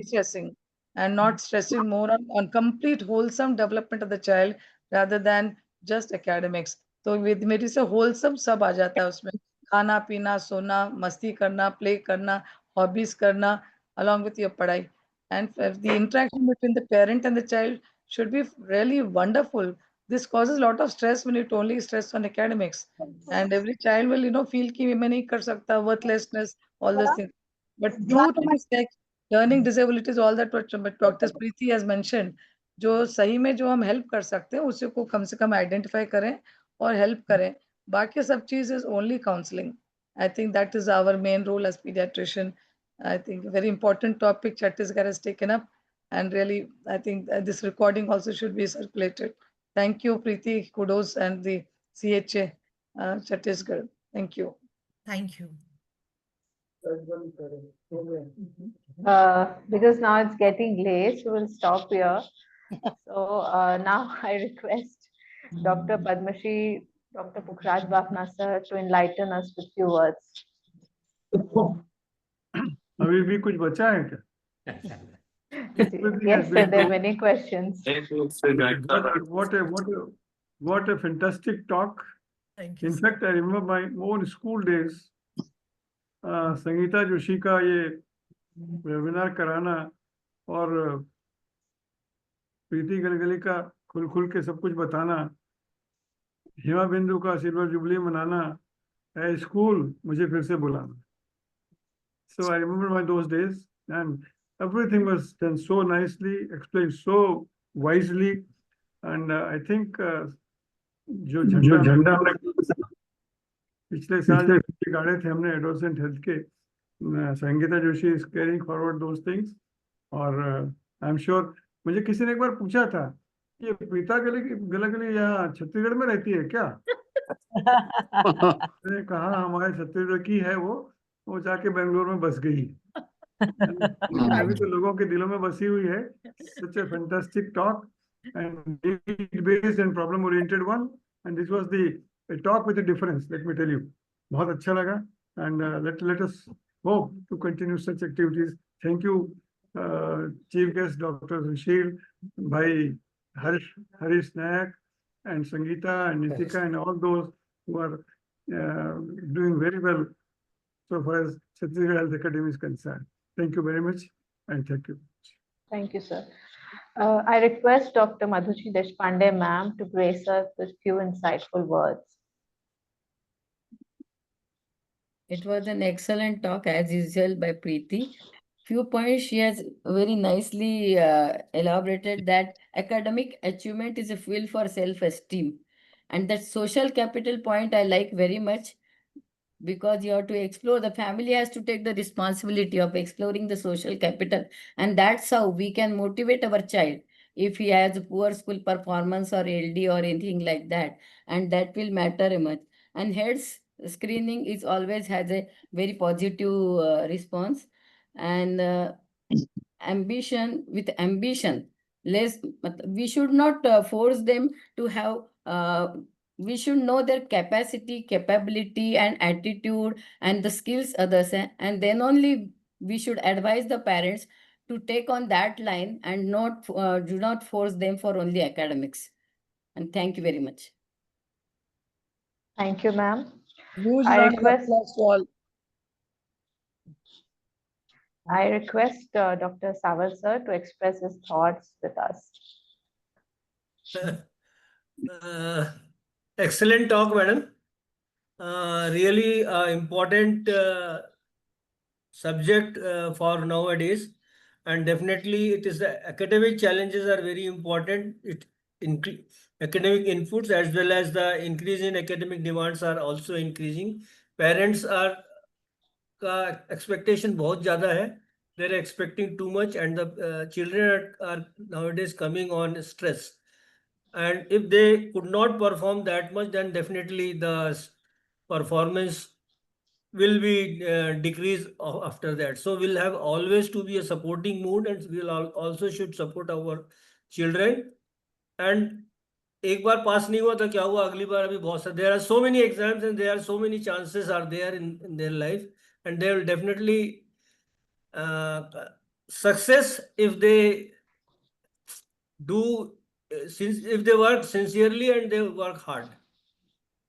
stressing and not stressing more on complete wholesome development of the child rather than just academics. तो with मेरी से wholesome सब आ जाता है उसमें. खाना पीना सोना मस्ती करना play करना hobbies करना along with your पढ़ाई. And the interaction between the parent and the child should be really wonderful. this causes a lot of stress when it only stress on academics, and every child will feel कि मैं नहीं कर सकता, worthlessness, all those things. But truth is like learning disability is all that what Dr. Preeti has mentioned. जो सही में जो हम हेल्प कर सकते हैं उसी को कम से कम आइडेंटिफाई करें और हेल्प करें. बाकी सब चीज is only counselling. I think that is our main role as pediatrician. I think a very important topic Chhattisgarh has taken up, and really I think this recording also should be circulated. Thank you, Preeti. Kudos and the CHA Chhattisgarh. Thank you. Thank you. Because now it's getting late, so we'll stop here. So now I request Dr. Padmashri, Dr. Pukhraj Bafna sir to enlighten us with few words. अभी भी कुछ बचा है क्या? Yes, sir, there are many questions. What a fantastic talk. Thank you. In fact, I remember my own school days. Sangeeta Joshi का ये webinar कराना और प्रीति गलगली का खुल के सब कुछ बताना, हिमा बिंदु का सिल्वर जुबली मनाना, स्कूल मुझे फिर से बुलाना. So I remember those days, and everything was done so nicely, explained so wisely, and I think जो झंडा पिछले साल गाड़े थे हमने एडोलेसेंट हेल्थ के, Sangeeta Joshi is carrying forward those things. और आई एम श्योर, मुझे किसी ने एक बार पूछा था ये प्रीता गलागली यहाँ छत्तीसगढ़ में रहती है क्या? मैंने कहा हमारे छत्तीसगढ़ की है वो जाके बेंगलोर में बस गई. अभी तो लोगों के दिलों में बसी हुई है. Such a fantastic talk and need-based and problem-oriented one, and this was a talk with a difference. Let me tell you, बहुत अच्छा लगा, and let us hope to continue such activities. Thank you, Chief Guest Dr. Sushil, Bhai Harish Nayak, and Sangeeta and Neetika and all those who are doing very well so far as Chhattisgarh Health Academy is concerned. Thank you very much, and thank you. Thank you, sir. I request Dr. Madhuchi Deshpande ma'am to grace us with few insightful words. It was an excellent talk as usual by Preeti. Few points she has very nicely elaborated that academic achievement is a fuel for self-esteem. And that social capital point I like very much, because you have to explore, the family has to take the responsibility of exploring the social capital, and that's how we can motivate our child if he has a poor school performance or LD or anything like that, and that will matter much. And heads screening is always has a very positive response, and ambition with ambition, less we should not force them to have we should know their capacity, capability, and attitude, and the skills others, and then only we should advise the parents to take on that line and not do not force them for only academics. And thank you very much. Thank you, ma'am. Huge I round of request applause to all. Dr. Saval sir to express his thoughts with us. Excellent talk, madam. Really important subject for nowadays, and definitely it is the academic challenges are very important. Academic inputs as well as the increase in academic demands are also increasing. Parents are expectation बहुत ज़्यादा है. They're expecting too much, and the children are nowadays coming on stress. And if they could not perform that much, then definitely the performance will be decreased after that. So we'll have always to be a supporting mood, and we'll also should support our children. And एक बार पास नहीं हुआ तो क्या हुआ, अगली बार अभी बहुत there are so many exams and there are so many chances are there in their life, and they will definitely success if they do if they work sincerely and they work hard.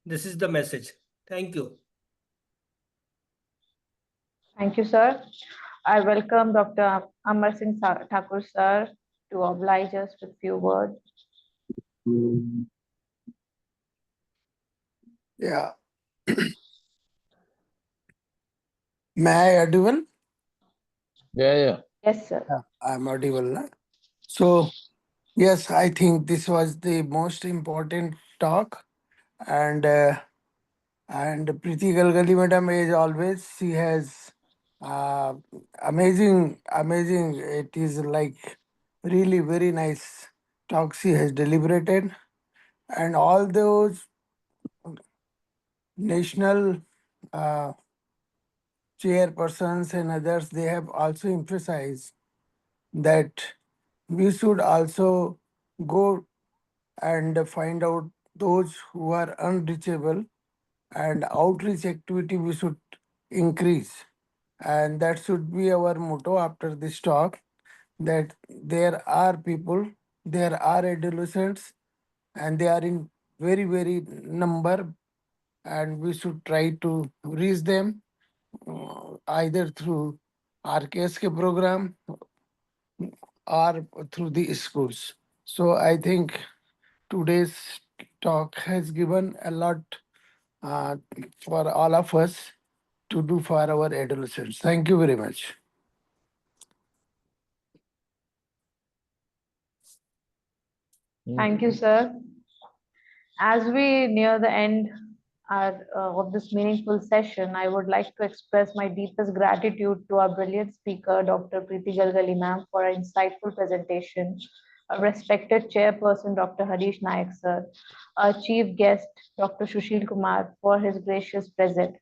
This is the message. Thank you. Thank you, sir. I welcome Dr. Amar Singh Thakur sir to oblige us with few words. Yeah. May I audible? Yes, sir. Yeah, I'm audible. Na? So, yes, I think this was the most important talk. And Preeti Galagali madam, as always, she has amazing. It is like really very nice talk she has deliberated. And all those national uh, chairpersons and others, they have also emphasized that we should also go and find out those who are unreachable, and outreach activity we should increase. And that should be our motto after this talk, that there are people, there are adolescents, and they are in very number, and we should try to reach them either through RKSK program or through the schools. So I think today's talk has given a lot uh, for all of us to do for our adolescents. Thank you very much. Thank you, sir. As we near the end of this meaningful session, I would like to express my deepest gratitude to our brilliant speaker, Dr. Preeti Galagali ma'am, for an insightful presentation, a respected chairperson, Dr. Harish Nayak sir, our chief guest, Dr. Sushil Kumar, for his gracious present.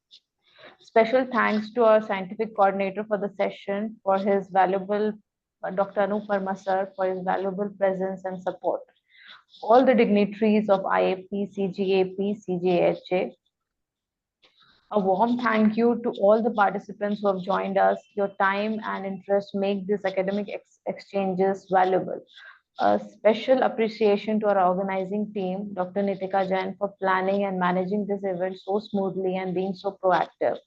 Special thanks to our scientific coordinator for the session, for his valuable, Dr. Anoop Verma sir, for his valuable presence and support. All the dignitaries of IAP, CGAP, CGAHA. A warm thank you to all the participants who have joined us. Your time and interest make these academic exchanges valuable. A special appreciation to our organizing team, Dr. Neetika Jain, for planning and managing this event so smoothly and being so proactive.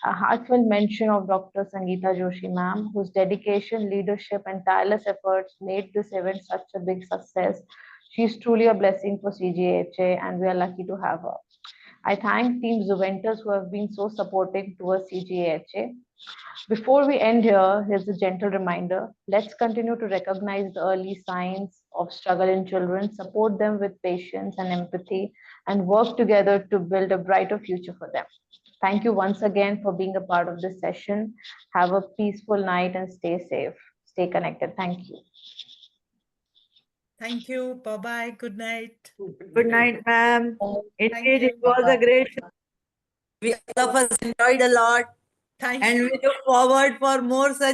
A heartfelt mention of Dr. Sangeeta Joshi ma'am, whose dedication, leadership, and tireless efforts made this event such a big success. She's truly a blessing for CGAHA, and we are lucky to have her. I thank Team Juventus who have been so supportive towards CGAHA. Before we end here, here's a gentle reminder. Let's continue to recognize the early signs of struggle in children, support them with patience and empathy, and work together to build a brighter future for them. Thank you once again for being a part of this session. Have a peaceful night and stay safe. Stay connected. Thank you. Thank you. Bye-bye. Good night. Good night, ma'am. Thank Indeed, you. it was a great show. We all of us enjoyed a lot. Thank And you. we look forward for more such